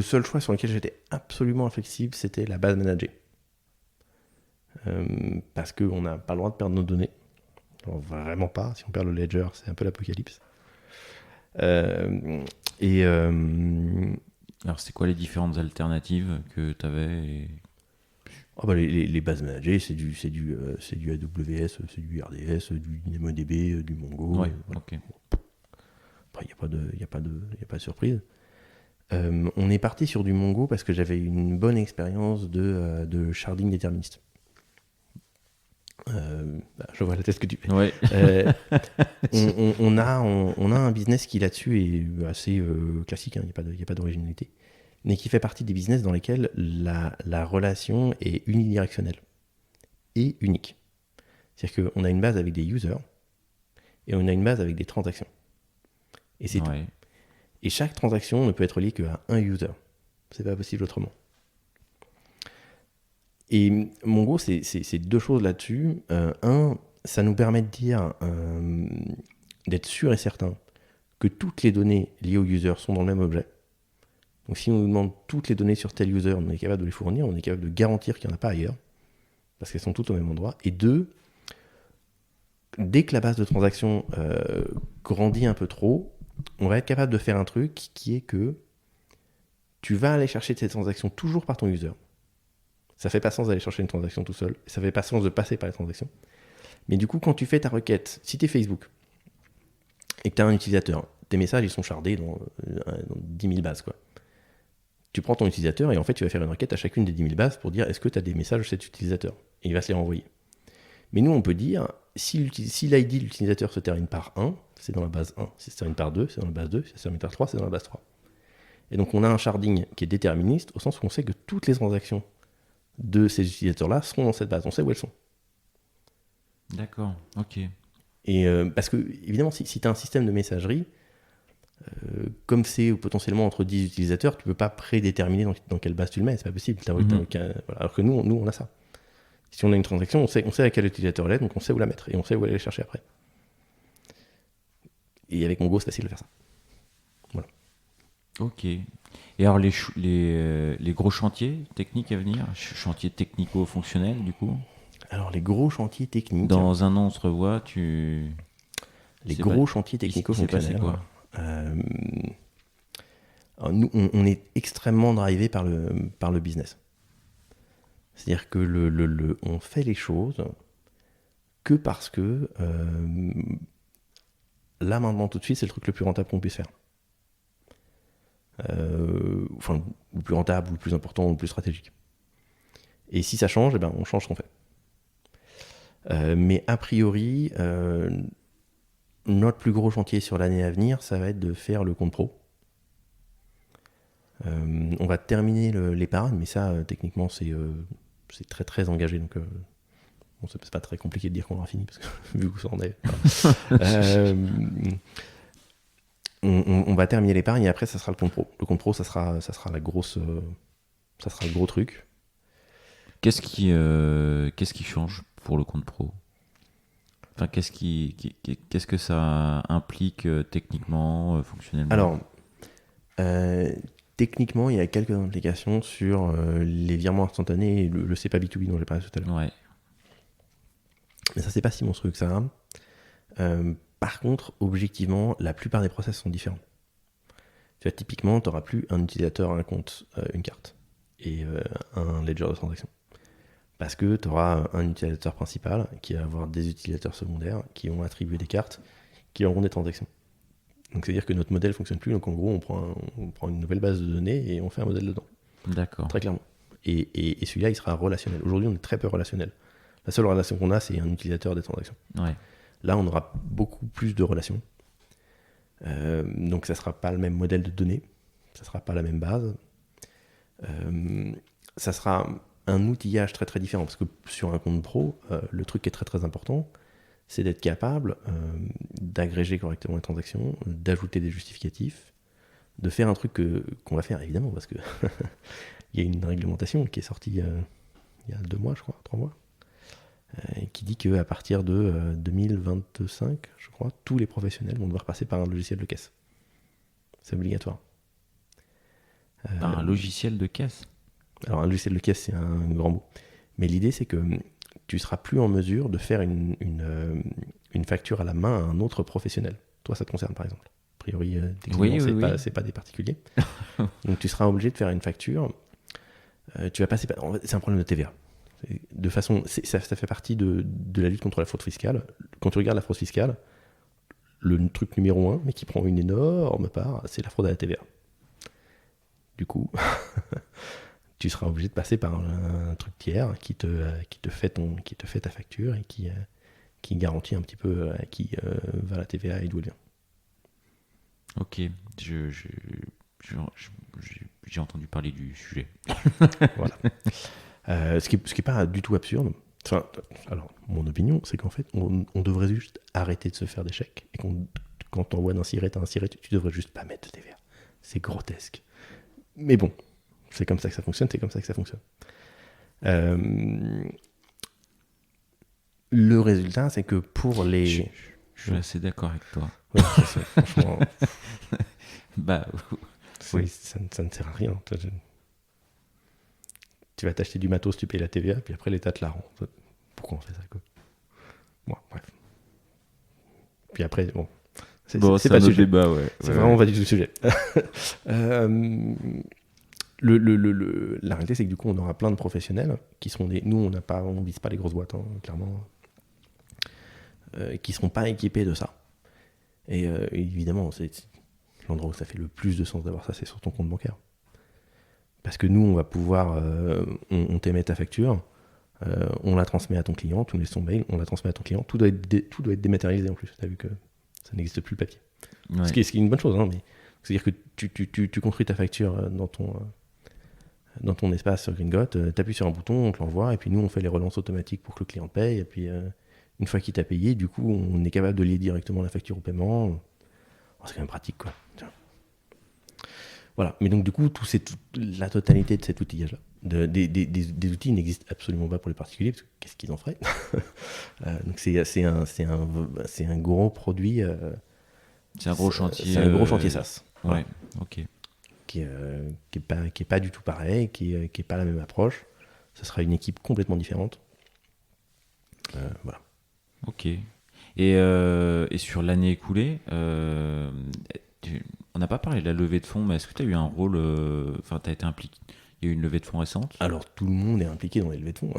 seul choix sur lequel j'étais absolument inflexible, c'était la base managée. Parce qu'on n'a pas le droit de perdre nos données. Alors, vraiment pas. Si on perd le ledger, c'est un peu l'apocalypse. Alors, c'est quoi les différentes alternatives que tu avais? Les bases managées, c'est du AWS, c'est du RDS, du DynamoDB, du Mongo. Ouais, Voilà. ok. Après, il n'y a pas de surprise. On est parti sur du Mongo parce que j'avais une bonne expérience de sharding déterministe. Je vois la tête que tu fais. Ouais. On a un business qui là-dessus est assez classique, hein, il n'y a pas d'originalité, mais qui fait partie des business dans lesquels la relation est unidirectionnelle et unique. C'est-à-dire qu'on a une base avec des users et on a une base avec des transactions. Et c'est tout. Et chaque transaction ne peut être liée qu'à un user. C'est pas possible autrement. Et Mongo, c'est deux choses là-dessus. Un, ça nous permet de dire, d'être sûr et certain que toutes les données liées au user sont dans le même objet. Donc si on nous demande toutes les données sur tel user, on est capable de les fournir, on est capable de garantir qu'il n'y en a pas ailleurs, parce qu'elles sont toutes au même endroit. Et deux, dès que la base de transaction grandit un peu trop, on va être capable de faire un truc qui est que tu vas aller chercher ces transactions toujours par ton user. Ça fait pas sens d'aller chercher une transaction tout seul, ça fait pas sens de passer par les transactions. Mais du coup, quand tu fais ta requête, si tu es Facebook et que tu as un utilisateur, tes messages ils sont shardés dans 10 000 bases, quoi. Tu prends ton utilisateur et en fait tu vas faire une requête à chacune des 10 000 bases pour dire est-ce que tu as des messages de cet utilisateur, et il va se les renvoyer. Mais nous on peut dire si l'ID de l'utilisateur se termine par 1, c'est dans la base 1, si ça se termine par 2, c'est dans la base 2, si ça se termine par 3, c'est dans la base 3. Et donc on a un sharding qui est déterministe au sens où on sait que toutes les transactions de ces utilisateurs-là seront dans cette base, on sait où elles sont. D'accord, ok. Et parce que évidemment si tu as un système de messagerie, comme c'est potentiellement entre 10 utilisateurs, tu peux pas prédéterminer dans quelle base tu le mets, c'est pas possible. Voilà. Alors que nous on a ça. Si on a une transaction, on sait à quel utilisateur elle est, donc on sait où la mettre et on sait où aller la chercher après. Et avec Mongo, c'est facile de faire ça. Voilà. Ok. Et alors les gros chantiers techniques à venir, chantiers technico-fonctionnels du coup. Alors les gros chantiers techniques. Dans un an on se revoit, Les gros chantiers technico-fonctionnels. Il s'est passé quoi? Alors nous, on est extrêmement drivé par le business. C'est-à-dire que on fait les choses que parce que là maintenant tout de suite c'est le truc le plus rentable qu'on puisse faire. Enfin, le plus rentable, ou le plus important, ou le plus stratégique. Et si ça change, on change ce qu'on fait. Mais a priori, notre plus gros chantier sur l'année à venir, ça va être de faire le compte pro. On va terminer l'épargne, mais ça, techniquement, c'est très très engagé. Donc, c'est pas très compliqué de dire qu'on aura fini, parce que vu où ça en est. On va terminer l'épargne et après, ça sera le compte pro. Le compte pro, ça sera la grosse, ça sera le gros truc. Qu'est-ce qui change pour le compte pro? Enfin, qu'est-ce que ça implique techniquement, fonctionnellement? Alors, techniquement, il y a quelques implications sur les virements instantanés et le CEPA B2B dont j'ai parlé tout à l'heure. Ouais. Mais ça, c'est pas si monstrueux que ça. Par contre, objectivement, la plupart des process sont différents. Tu vois, typiquement, tu n'auras plus un utilisateur, un compte, une carte et un ledger de transaction. Parce que tu auras un utilisateur principal qui va avoir des utilisateurs secondaires qui vont attribuer des cartes, qui auront des transactions. Donc c'est-à-dire que notre modèle ne fonctionne plus. Donc en gros, on prend une nouvelle base de données et on fait un modèle dedans. D'accord. Très clairement. Et celui-là, il sera relationnel. Aujourd'hui, on est très peu relationnel. La seule relation qu'on a, c'est un utilisateur des transactions. Ouais. Là, on aura beaucoup plus de relations. Donc ça ne sera pas le même modèle de données. Ça ne sera pas la même base. Ça sera un outillage très très différent. Parce que sur un compte pro, le truc qui est très très important, c'est d'être capable d'agréger correctement les transactions, d'ajouter des justificatifs, de faire un truc qu'on va faire évidemment, parce que il y a une réglementation qui est sortie il y a 2 mois, je crois, 3 mois, qui dit qu'à partir de 2025, je crois, tous les professionnels vont devoir passer par un logiciel de caisse. C'est obligatoire. Par un logiciel de caisse? Alors un logiciel de caisse, c'est un grand mot. Mais l'idée, c'est que tu seras plus en mesure de faire une facture à la main à un autre professionnel. Toi, ça te concerne, par exemple. A priori, tes clients, c'est pas des particuliers. Donc, tu seras obligé de faire une facture. Tu vas passer. C'est un problème de TVA. De façon, ça fait partie de la lutte contre la fraude fiscale. Quand tu regardes la fraude fiscale, le truc numéro 1, mais qui prend une énorme part, c'est la fraude à la TVA. Du coup, tu seras obligé de passer par un truc tiers qui te fait ta facture et qui garantit un petit peu à qui va la TVA et d'où elle vient. Ok, j'ai entendu parler du sujet. Voilà. Ce qui est pas du tout absurde. Enfin, alors, mon opinion, c'est qu'en fait, on devrait juste arrêter de se faire des chèques et quand t'envoies d'un siret à un siret, tu devrais juste pas mettre de TVA. C'est grotesque. Mais bon, c'est comme ça que ça fonctionne, c'est comme ça que ça fonctionne. Le résultat, c'est que pour les... Je suis assez d'accord avec toi. Ouais, franchement... Bah... Oui, ça ne sert à rien. Tu vas t'acheter du matos, tu payes la TVA, puis après l'État te la rend. Pourquoi on fait ça, quoi? Bon, bref. Puis après, bon... C'est pas le sujet. Débat, ouais. C'est vraiment pas du tout le sujet. La réalité, c'est que du coup, on aura plein de professionnels qui seront des... Nous, on vise pas les grosses boîtes, hein, clairement. Qui seront pas équipés de ça. Et évidemment, c'est l'endroit où ça fait le plus de sens d'avoir ça, c'est sur ton compte bancaire. Parce que nous, on va pouvoir... on t'émet ta facture, on la transmet à ton client, tu nous laisses ton mail, on la transmet à ton client. Tout doit être dématérialisé en plus. Tu as vu que ça n'existe plus le papier. Ouais. Ce qui est une bonne chose, hein, mais c'est-à-dire que tu construis ta facture dans ton espace sur Gringot, tu appuies sur un bouton, on te l'envoie, et puis nous, on fait les relances automatiques pour que le client paye, et puis une fois qu'il t'a payé, du coup, on est capable de lier directement la facture au paiement. C'est quand même pratique, quoi. Tiens. Voilà, mais donc du coup, la totalité de cet outillage-là, des outils n'existent absolument pas pour les particuliers, parce que qu'est-ce qu'ils en feraient? Donc c'est un gros produit... c'est un gros chantier. C'est un gros chantier SaaS. Ouais, ok. Qui est pas du tout pareil, qui est pas la même approche. Ça sera une équipe complètement différente. Voilà. Ok. Et sur l'année écoulée, on n'a pas parlé de la levée de fonds, mais est-ce que tu as eu un rôle... Enfin, tu as été impliqué. Il y a eu une levée de fonds récente? Alors, tout le monde est impliqué dans les levées de fonds.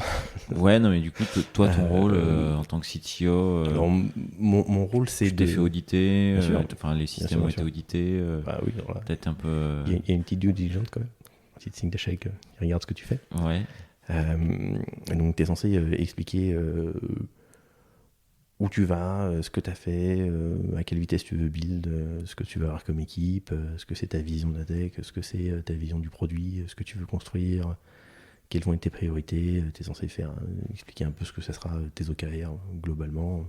Ouais, non, mais du coup, toi, ton rôle en tant que CTO... alors, mon rôle, c'est tu t'es fait auditer, enfin, les systèmes ont été audités. Bah oui, voilà. Peut-être un peu... Il y a une petite due diligence, quand même. Un petit signe d'échec, il regarde ce que tu fais. Ouais. Et donc, tu es censé expliquer où tu vas, ce que tu as fait, à quelle vitesse tu veux build, ce que tu veux avoir comme équipe, ce que c'est ta vision de la tech, ce que c'est ta vision du produit, ce que tu veux construire, quelles vont être tes priorités. Tu es censé expliquer un peu ce que ça sera tes OKR globalement.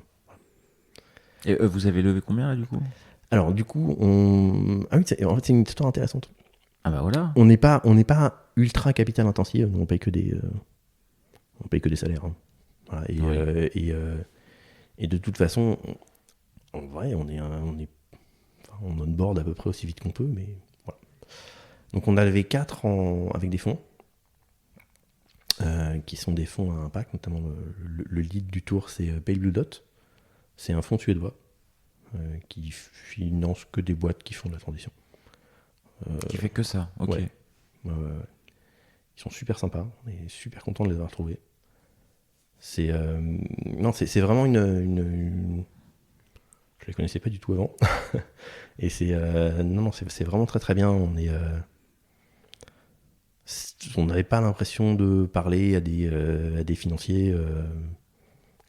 Et vous avez levé combien là du coup? Alors du coup, en fait c'est une histoire intéressante. Ah bah voilà. On n'est pas ultra capital intensif, on paye que des salaires. Hein. Voilà, Oui. et de toute façon, en vrai, on onboard à peu près aussi vite qu'on peut, mais voilà. Donc on a levé 4 avec des fonds, qui sont des fonds à impact, notamment le lead du tour, c'est Pale Blue Dot. C'est un fonds suédois qui finance que des boîtes qui font de la transition. Qui fait que ça, ok. Ouais. Ils sont super sympas, on est super content de les avoir trouvés. C'est vraiment une... Je les connaissais pas du tout avant. Et c'est vraiment très très bien. On n'avait pas l'impression de parler à des financiers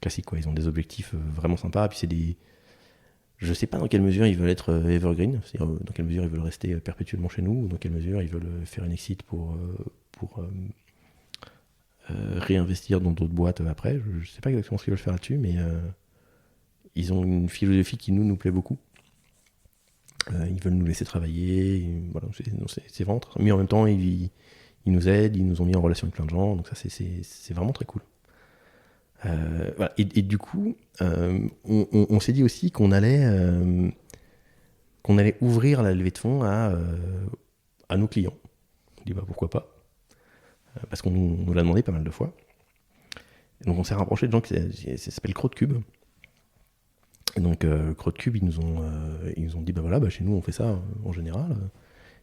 classiques, quoi. Ils ont des objectifs vraiment sympas. Puis je sais pas dans quelle mesure ils veulent être evergreen, c'est-à-dire dans quelle mesure ils veulent rester perpétuellement chez nous, ou dans quelle mesure ils veulent faire une exit pour réinvestir dans d'autres boîtes après. Je sais pas exactement ce qu'ils veulent faire là-dessus, mais ils ont une philosophie qui nous plaît beaucoup. Ils veulent nous laisser travailler, et voilà, c'est vraiment très... Mais en même temps, ils nous aident, ils nous ont mis en relation avec plein de gens, donc ça c'est vraiment très cool. Voilà. Et du coup, on s'est dit aussi qu'on allait ouvrir la levée de fonds à nos clients. On dit bah pourquoi pas, parce qu'on nous l'a demandé pas mal de fois. Et donc on s'est rapproché de gens qui s'appellent CrowdCube. Et donc CrowdCube, ils nous ont dit bah voilà, bah chez nous on fait ça en général,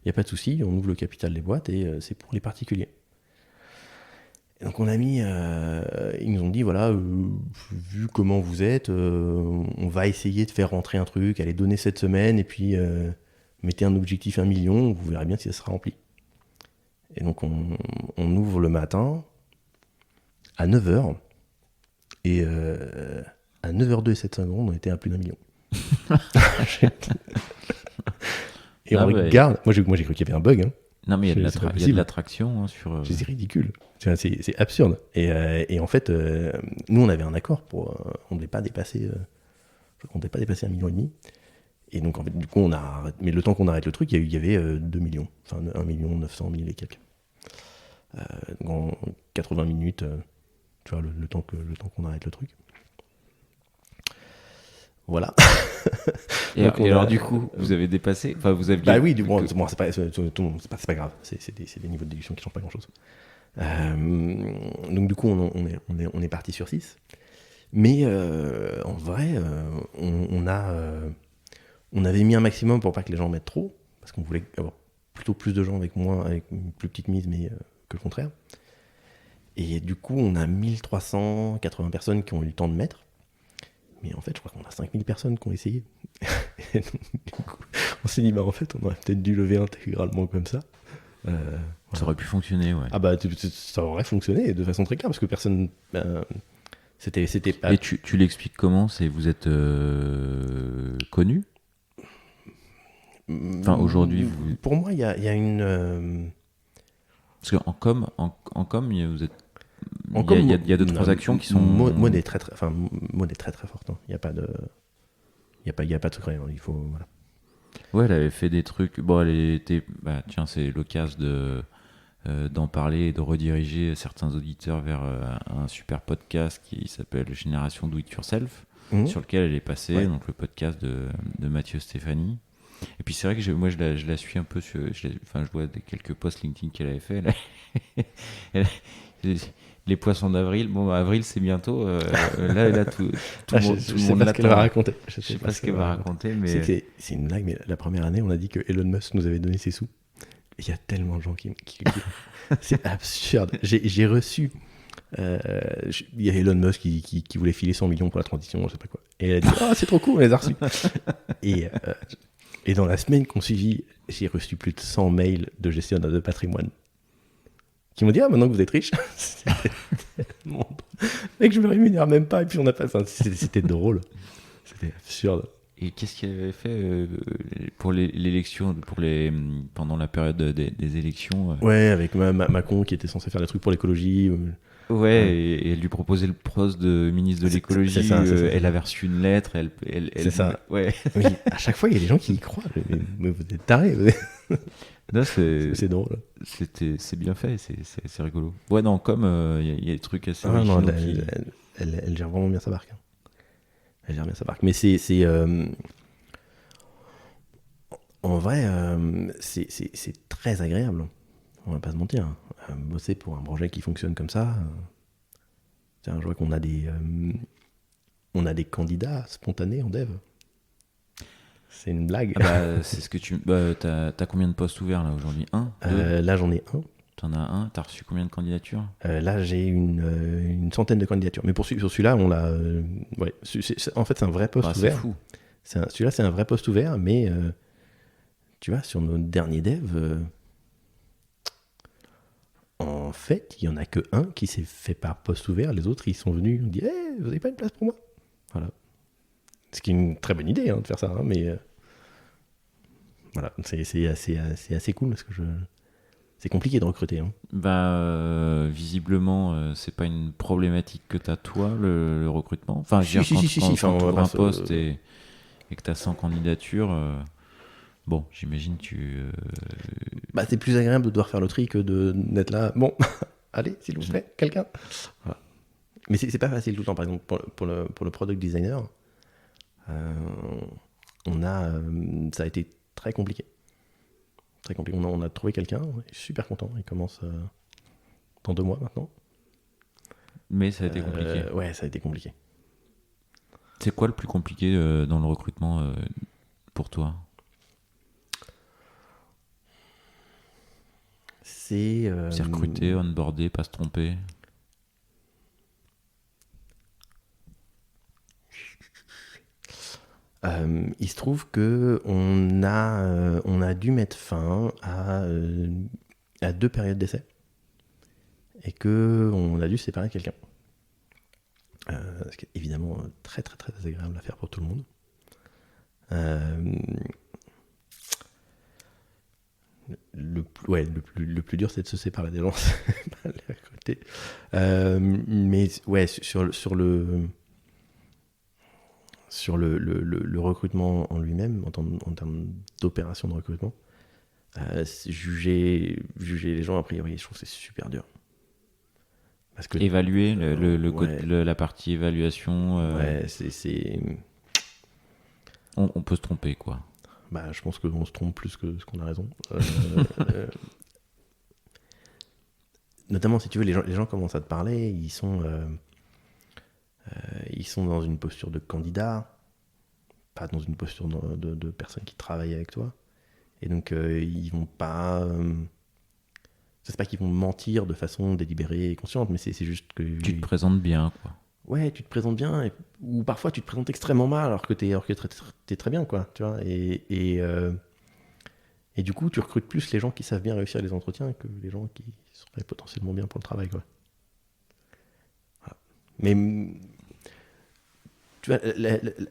il n'y a pas de souci, on ouvre le capital des boîtes et c'est pour les particuliers. Et donc on a mis, ils nous ont dit voilà, vu comment vous êtes, on va essayer de faire rentrer un truc, allez donner cette semaine et puis mettez un objectif 1 million, vous verrez bien si ça sera rempli. Et donc on ouvre le matin à 9h et à 9h02 et 7 secondes, on était à plus d'1 million. Et on regarde, moi j'ai cru qu'il y avait un bug. Hein. Non, mais il y a de l'attraction hein, sur. C'est ridicule. C'est absurde. Et en fait, nous, on avait un accord pour. On ne devait pas dépasser. On ne devait pas dépasser 1,5 million. Et donc, en fait, du coup, on a arrêté. Mais le temps qu'on arrête le truc, il y avait 2 millions. Enfin, 1 900 000 et quelques. Donc, en 80 minutes, tu vois, le temps qu'on arrête le truc. Voilà. Et alors, du coup, vous avez dépassé. Enfin, vous aviez. Bah oui, bon, c'est pas grave. C'est des niveaux de déduction qui changent pas grand-chose. Donc du coup, on est parti sur 6. Mais en vrai, on avait mis un maximum pour pas que les gens mettent trop, parce qu'on voulait avoir plutôt plus de gens avec une plus petite mise, mais que le contraire. Et du coup, on a 1380 personnes qui ont eu le temps de mettre. Mais en fait, je crois qu'on a 5000 personnes qui ont essayé. Et donc, du coup, on s'est dit, bah en fait, on aurait peut-être dû lever intégralement comme ça. Ça aurait pu fonctionner, ouais. Ah bah, ça aurait fonctionné de façon très claire, parce que personne... c'était pas... Et tu l'expliques comment? Vous êtes connu? Enfin, aujourd'hui, Pour moi, il y a une... Parce qu'en com, vous êtes... Il y a deux transactions qui sont... Maud est très très forte. Hein. Il n'y a pas de... Il n'y a pas de secret. Hein. Il faut... Voilà. Ouais, elle avait fait des trucs... Bon, elle était... Bah, tiens, c'est l'occasion d'en parler et de rediriger certains auditeurs vers un super podcast qui s'appelle Génération Do It Yourself, sur lequel elle est passée, ouais. Donc le podcast de Mathieu Stéphanie. Et puis c'est vrai que je la suis un peu je vois quelques posts LinkedIn qu'elle avait fait. Les poissons d'avril, bon, avril c'est bientôt. Là tout le monde l'attend. Je sais pas ce qu'elle va raconter. Je sais pas ce qu'elle va raconter, mais c'est une blague. Mais la première année, on a dit que Elon Musk nous avait donné ses sous. Il y a tellement de gens qui c'est absurde. J'ai reçu. Il y a Elon Musk qui voulait filer 100 millions pour la transition, je sais pas quoi. Et elle a dit c'est trop cool, on les a reçus. Et dans la semaine qu'on suivit, j'ai reçu plus de 100 mails de gestionnaires de patrimoine qui m'ont dit ah maintenant que vous êtes riche, mec je me rémunère même pas et puis on a pas ça. C'était drôle, c'était absurde. Et qu'est-ce qu'il avait fait pour l'élection, pendant la période des élections Ouais, avec Macron qui était censé faire des trucs pour l'écologie. Ouais, Ouais. et elle lui proposait le poste de ministre de C'est l'écologie. ça, c'est ça. Elle avait reçu une lettre. C'est ça. Ouais. Mais à chaque fois, il y a des gens qui y croient. Mais vous êtes tarés. Non, c'est drôle. c'est bien fait. C'est rigolo. Ouais, non, comme il y a des trucs assez Ah, non, originaux elle gère vraiment bien sa barque. Elle gère bien sa barque. Mais en vrai, c'est très agréable. On va pas se mentir. Bosser pour un projet qui fonctionne comme ça. Tiens, je vois qu'on a on a des candidats spontanés en dev. C'est une blague. Ah bah, c'est ce que tu. T'as combien de postes ouverts là aujourd'hui? Un, deux. Là, j'en ai un. T'en as un. T'as reçu combien de candidatures? Là, j'ai une centaine de candidatures. Mais sur celui-là, on l'a. Ouais, en fait, c'est un vrai poste Bah, c'est ouvert. fou. Celui-là, c'est un vrai poste ouvert, mais tu vois, sur nos derniers devs, en fait, il y en a que un qui s'est fait par poste ouvert. Les autres, ils sont venus, ils ont dit hey, vous n'avez pas une place pour moi? Voilà. Ce qui est une très bonne idée de faire ça, mais voilà, c'est assez cool parce que c'est compliqué de recruter. Bah, visiblement, c'est pas une problématique que t'as toi, le recrutement. Enfin, je veux dire, quand t'ouvres un poste et que t'as 100 candidatures, bon, j'imagine Bah, c'est plus agréable de devoir faire le tri que d'être là. Bon, allez, s'il vous plaît, quelqu'un. Voilà. Mais c'est pas facile tout le temps. Par exemple, pour le product designer, ça a été très compliqué. Très compliqué. On a trouvé quelqu'un, on est super content. Il commence dans 2 mois maintenant. Mais ça a été compliqué. Ouais, ça a été compliqué. C'est quoi le plus compliqué dans le recrutement pour toi? C'est recruter, onboarder, pas se tromper. Il se trouve que on a dû mettre fin à 2 périodes d'essai et que on a dû se séparer de quelqu'un. Ce qui est évidemment très très très désagréable à faire pour tout le monde. Le plus dur, c'est de se séparer des gens. C'est pas les recruter. Mais ouais, sur le recrutement en lui-même, en termes d'opération de recrutement, juger les gens, a priori, je trouve que c'est super dur. Parce que, évaluer ouais. la partie évaluation. Ouais, On peut se tromper, quoi. Bah, je pense qu'on se trompe plus que ce qu'on a raison. Notamment, si tu veux, les gens commencent à te parler, ils sont dans une posture de candidat, pas dans une posture de personnes qui travaillent avec toi. Et donc, ils vont pas... c'est pas qu'ils vont mentir de façon délibérée et consciente, mais c'est juste que... Tu te présentes bien, quoi. Ouais, tu te présentes bien, ou parfois tu te présentes extrêmement mal alors que t'es très bien, quoi, tu vois. Et du coup, tu recrutes plus les gens qui savent bien réussir les entretiens que les gens qui seraient potentiellement bien pour le travail, quoi. Voilà. Mais tu vois,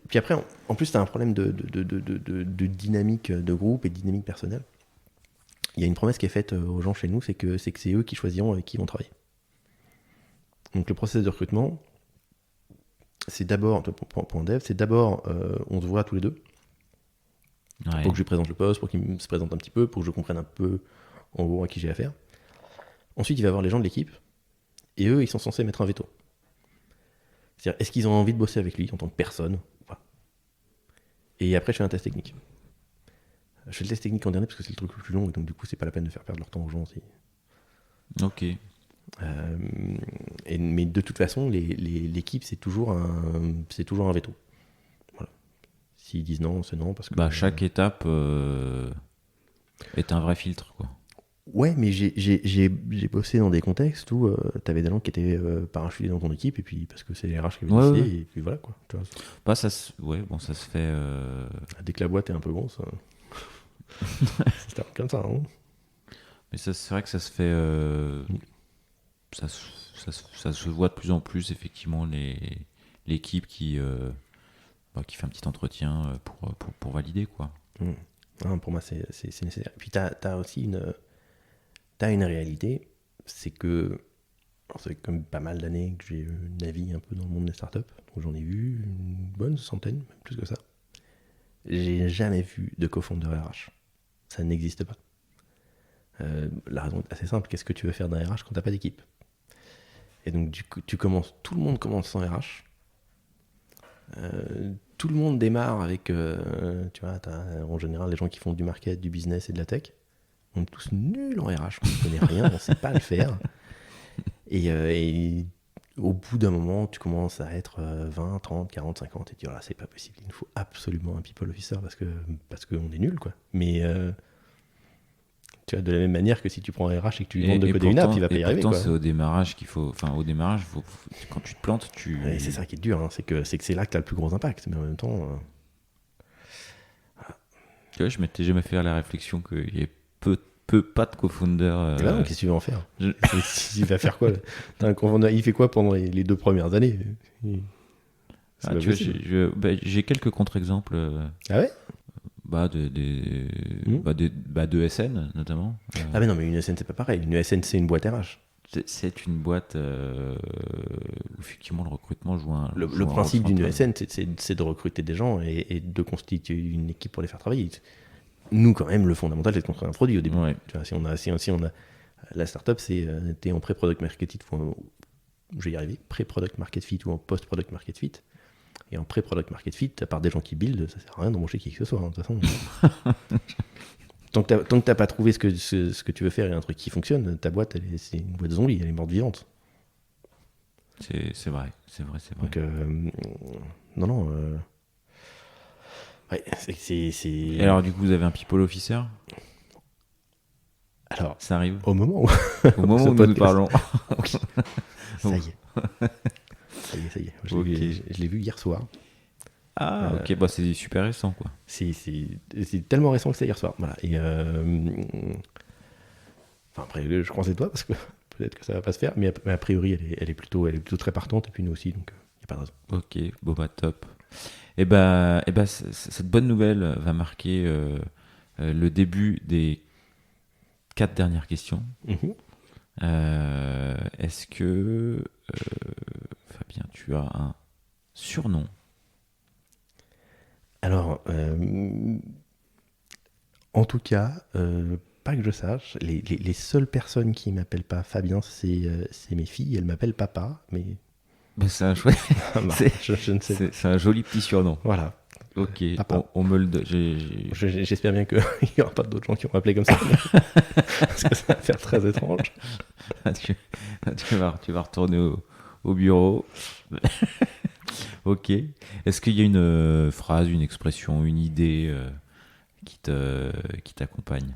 puis après, en plus, tu as un problème de dynamique de groupe et de dynamique personnelle. Il y a une promesse qui est faite aux gens chez nous, c'est que c'est eux qui choisiront avec qui ils vont travailler. Donc le process de recrutement, c'est d'abord, pour un dev, c'est d'abord, on se voit tous les deux, Ouais. pour que je lui présente le poste, pour qu'il se présente un petit peu, pour que je comprenne un peu, en gros, à qui j'ai affaire. Ensuite, il va y avoir les gens de l'équipe, et eux, ils sont censés mettre un veto. C'est-à-dire, est-ce qu'ils ont envie de bosser avec lui en tant que personne ou pas? Et après, je fais un test technique. Je fais le test technique en dernier parce que c'est le truc le plus long, et donc du coup, c'est pas la peine de faire perdre leur temps aux gens. Ok. Mais de toute façon, l'équipe, c'est toujours un veto. Voilà. S'ils disent non, c'est non. Parce que, Bah, chaque étape est un vrai filtre, quoi. Ouais, mais j'ai bossé dans des contextes où t'avais des gens qui étaient parachutés dans ton équipe, et puis parce que c'est les RH qui avaient décidé, Ouais. et puis voilà, quoi. Tu vois, Bah, ça se fait. dès que la boîte est un peu grosse, c'est comme ça. Hein. Mais ça, c'est vrai que ça se fait ça se voit de plus en plus, effectivement, l'équipe qui fait un petit entretien pour valider, quoi. Non, pour moi, c'est nécessaire. Puis, t'as aussi t'as une réalité, c'est que alors, ça fait comme pas mal d'années que j'ai navigué un peu dans le monde des startups, donc j'en ai vu une bonne centaine, même plus que ça. J'ai jamais vu de cofondeur RH. Ça n'existe pas. La raison est assez simple. Qu'est-ce que tu veux faire d'un RH quand t'as pas d'équipe? Et donc tout le monde commence sans RH. Tout le monde démarre avec, tu vois, en général les gens qui font du market, du business et de la tech. On est tous nuls en RH, on ne connaît rien, on ne sait pas le faire. Et au bout d'un moment, tu commences à être 20, 30, 40, 50 et tu dis, là, c'est pas possible, il nous faut absolument un people officer parce qu'on est nuls, quoi. Mais tu vois, de la même manière que si tu prends un RH et que tu lui demandes de coder une app, il va pas y arriver, quoi. C'est au démarrage quand tu te plantes, Et c'est ça qui est dur, hein, c'est que c'est là que tu as le plus gros impact, mais en même temps... Tu vois, je m'étais jamais fait la réflexion qu'il y ait pas de co-founder. Là, qu'est-ce que tu veux en faire? Il va faire quoi? T'as un co-founder, il fait quoi pendant les 2 premières années? Tu vois, j'ai quelques contre-exemples. Ah ouais? De SN notamment. Ah mais non, mais une ESN c'est pas pareil. Une ESN c'est une boîte RH. C'est une boîte où effectivement le recrutement joue un. Le principe d'une ESN c'est de recruter des gens et de constituer une équipe pour les faire travailler. Nous quand même le fondamental c'est de construire un produit au début. Ouais. Tu vois, si on a la startup c'est t'es en pré-product market fit je vais y arriver, pré-product market fit ou en post-product market fit. Et en pré-product market fit, à part des gens qui build, ça sert à rien d'embaucher qui que ce soit, hein, de toute façon. Tant que t'as pas trouvé ce que tu veux faire et un truc qui fonctionne, ta boîte, c'est une boîte zombie, elle est morte vivante. C'est vrai. Donc, non. Ouais, c'est... Et alors, du coup, vous avez un people officer? Alors, ça arrive au moment où nous parlons. Ça y est. Je l'ai vu hier soir. Ah, ok, bah c'est super récent, quoi. C'est tellement récent que c'est hier soir. Voilà. Et après, je crois que c'est toi, parce que peut-être que ça va pas se faire, mais a priori, elle est plutôt très partante, et puis nous aussi, donc il n'y a pas de raison. Ok, bon bah top. Et cette bonne nouvelle va marquer le début des 4 dernières questions. Est-ce que Fabien, tu as un surnom? Alors, en tout cas, pas que je sache, les seules personnes qui m'appellent pas Fabien, c'est mes filles. Elles m'appellent papa, mais c'est un chouette. je ne sais pas. C'est un joli petit surnom. Voilà. Ok, on me le donne. J'espère bien qu'il n'y aura pas d'autres gens qui vont m'appeler comme ça. Parce que ça va faire très étrange. Tu vas retourner au bureau. Ok. Est-ce qu'il y a une phrase, une expression, une idée qui t'accompagne?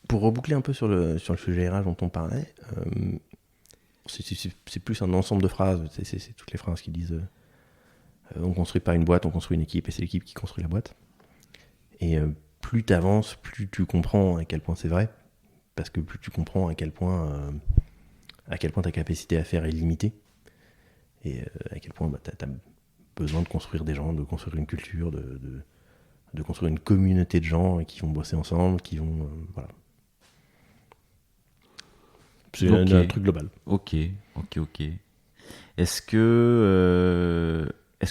Pour reboucler un peu sur le sujet RH dont on parlait, c'est plus un ensemble de phrases. C'est toutes les phrases qui disent on construit pas une boîte, on construit une équipe, et c'est l'équipe qui construit la boîte. Et plus tu avances, plus tu comprends à quel point c'est vrai, parce que plus tu comprends à quel point ta capacité à faire est limitée, et à quel point tu as besoin de construire des gens, de construire une culture, de construire une communauté de gens qui vont bosser ensemble, qui vont... voilà. C'est un truc global. Ok. Est-ce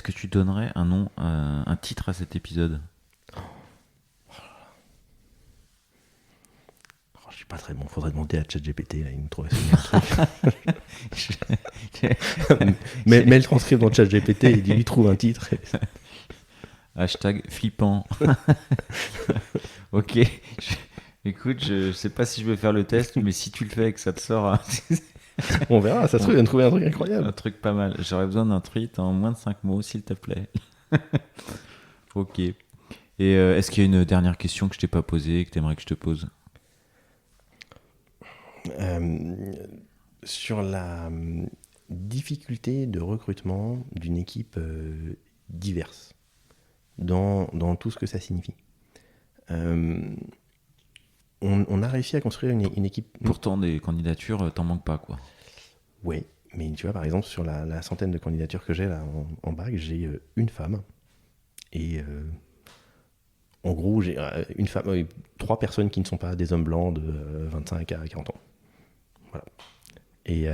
que tu donnerais un nom, un titre à cet épisode? Je suis pas très bon, faudrait demander à ChatGPT, là, il nous trouve un truc. mais le transcript dans ChatGPT, il lui trouve un titre. Hashtag flippant. Ok. Écoute, je sais pas si je vais faire le test, mais si tu le fais et que ça te sort... On verra, ça se trouve, il va nous trouver un truc incroyable. Un truc pas mal. J'aurais besoin d'un tweet en moins de 5 mots, s'il te plaît. Ok. Et est-ce qu'il y a une dernière question que je t'ai pas posée, que tu aimerais que je te pose? Sur la difficulté de recrutement d'une équipe diverse, dans tout ce que ça signifie. on a réussi à construire une équipe. Pourtant, des candidatures, t'en manques pas, quoi. Ouais, mais tu vois, par exemple, sur la centaine de candidatures que j'ai là en bac, j'ai une femme. Et en gros, j'ai une femme, 3 personnes qui ne sont pas des hommes blancs de 25 à 40 ans. Voilà. Et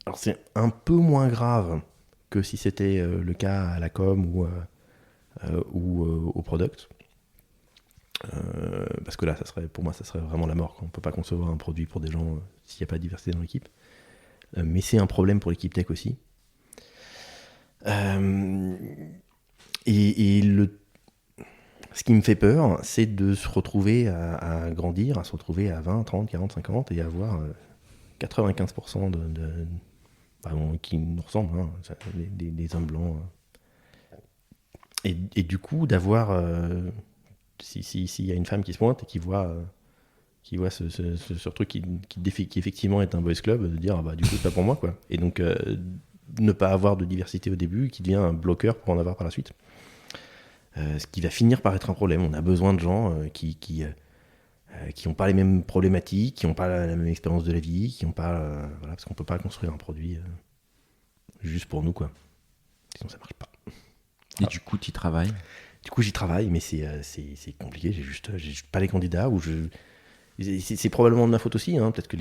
alors, c'est un peu moins grave que si c'était le cas à la com ou au product. Parce que là, pour moi, ça serait vraiment la mort. On ne peut pas concevoir un produit pour des gens s'il n'y a pas de diversité dans l'équipe. Mais c'est un problème pour l'équipe tech aussi. Ce qui me fait peur, c'est de se retrouver à grandir, à se retrouver à 20, 30, 40, 50 et avoir 95% qui nous ressemblent, hein, des hommes blancs. Et du coup, d'avoir... s'il y a une femme qui se pointe et qui voit ce truc qui effectivement est un boys club, de dire du coup c'est pas pour moi, quoi. Et donc ne pas avoir de diversité au début qui devient un bloqueur pour en avoir par la suite, ce qui va finir par être un problème. On a besoin de gens qui n'ont pas les mêmes problématiques, qui n'ont pas la même expérience de la vie, qui n'ont pas voilà, parce qu'on peut pas construire un produit juste pour nous, quoi. Sinon ça marche pas. Et du coup tu y travailles? Du coup, j'y travaille, mais c'est compliqué. J'ai juste pas les candidats. C'est probablement de ma faute aussi. Hein. Peut-être que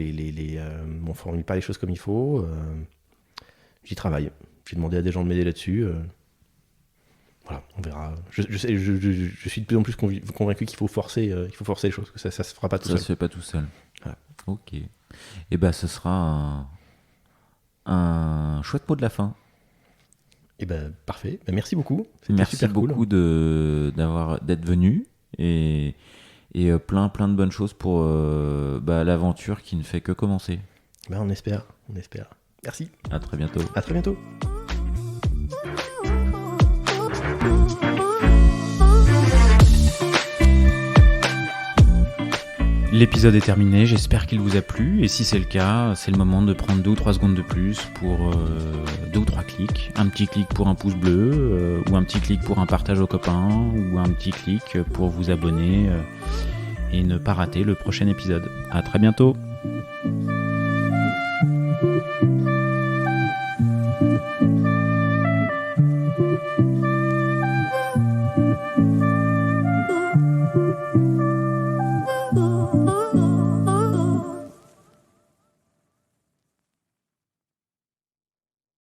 on formule pas les choses comme il faut. J'y travaille. J'ai demandé à des gens de m'aider là-dessus. Voilà, on verra. Je suis de plus en plus convaincu qu'il faut forcer les choses. Que ça se fera pas tout seul. Ça se fait pas tout seul. Voilà. Ok. Et ben, ce sera un chouette mot de la fin. Et ben parfait. Ben, merci beaucoup. Merci super beaucoup cool. d'être venu et plein de bonnes choses pour l'aventure qui ne fait que commencer. Ben, on espère. Merci. À très bientôt. À très bientôt. L'épisode est terminé, j'espère qu'il vous a plu, et si c'est le cas, c'est le moment de prendre 2 ou 3 secondes de plus pour 2 ou 3 clics. Un petit clic pour un pouce bleu, ou un petit clic pour un partage aux copains, ou un petit clic pour vous abonner et ne pas rater le prochain épisode. À très bientôt.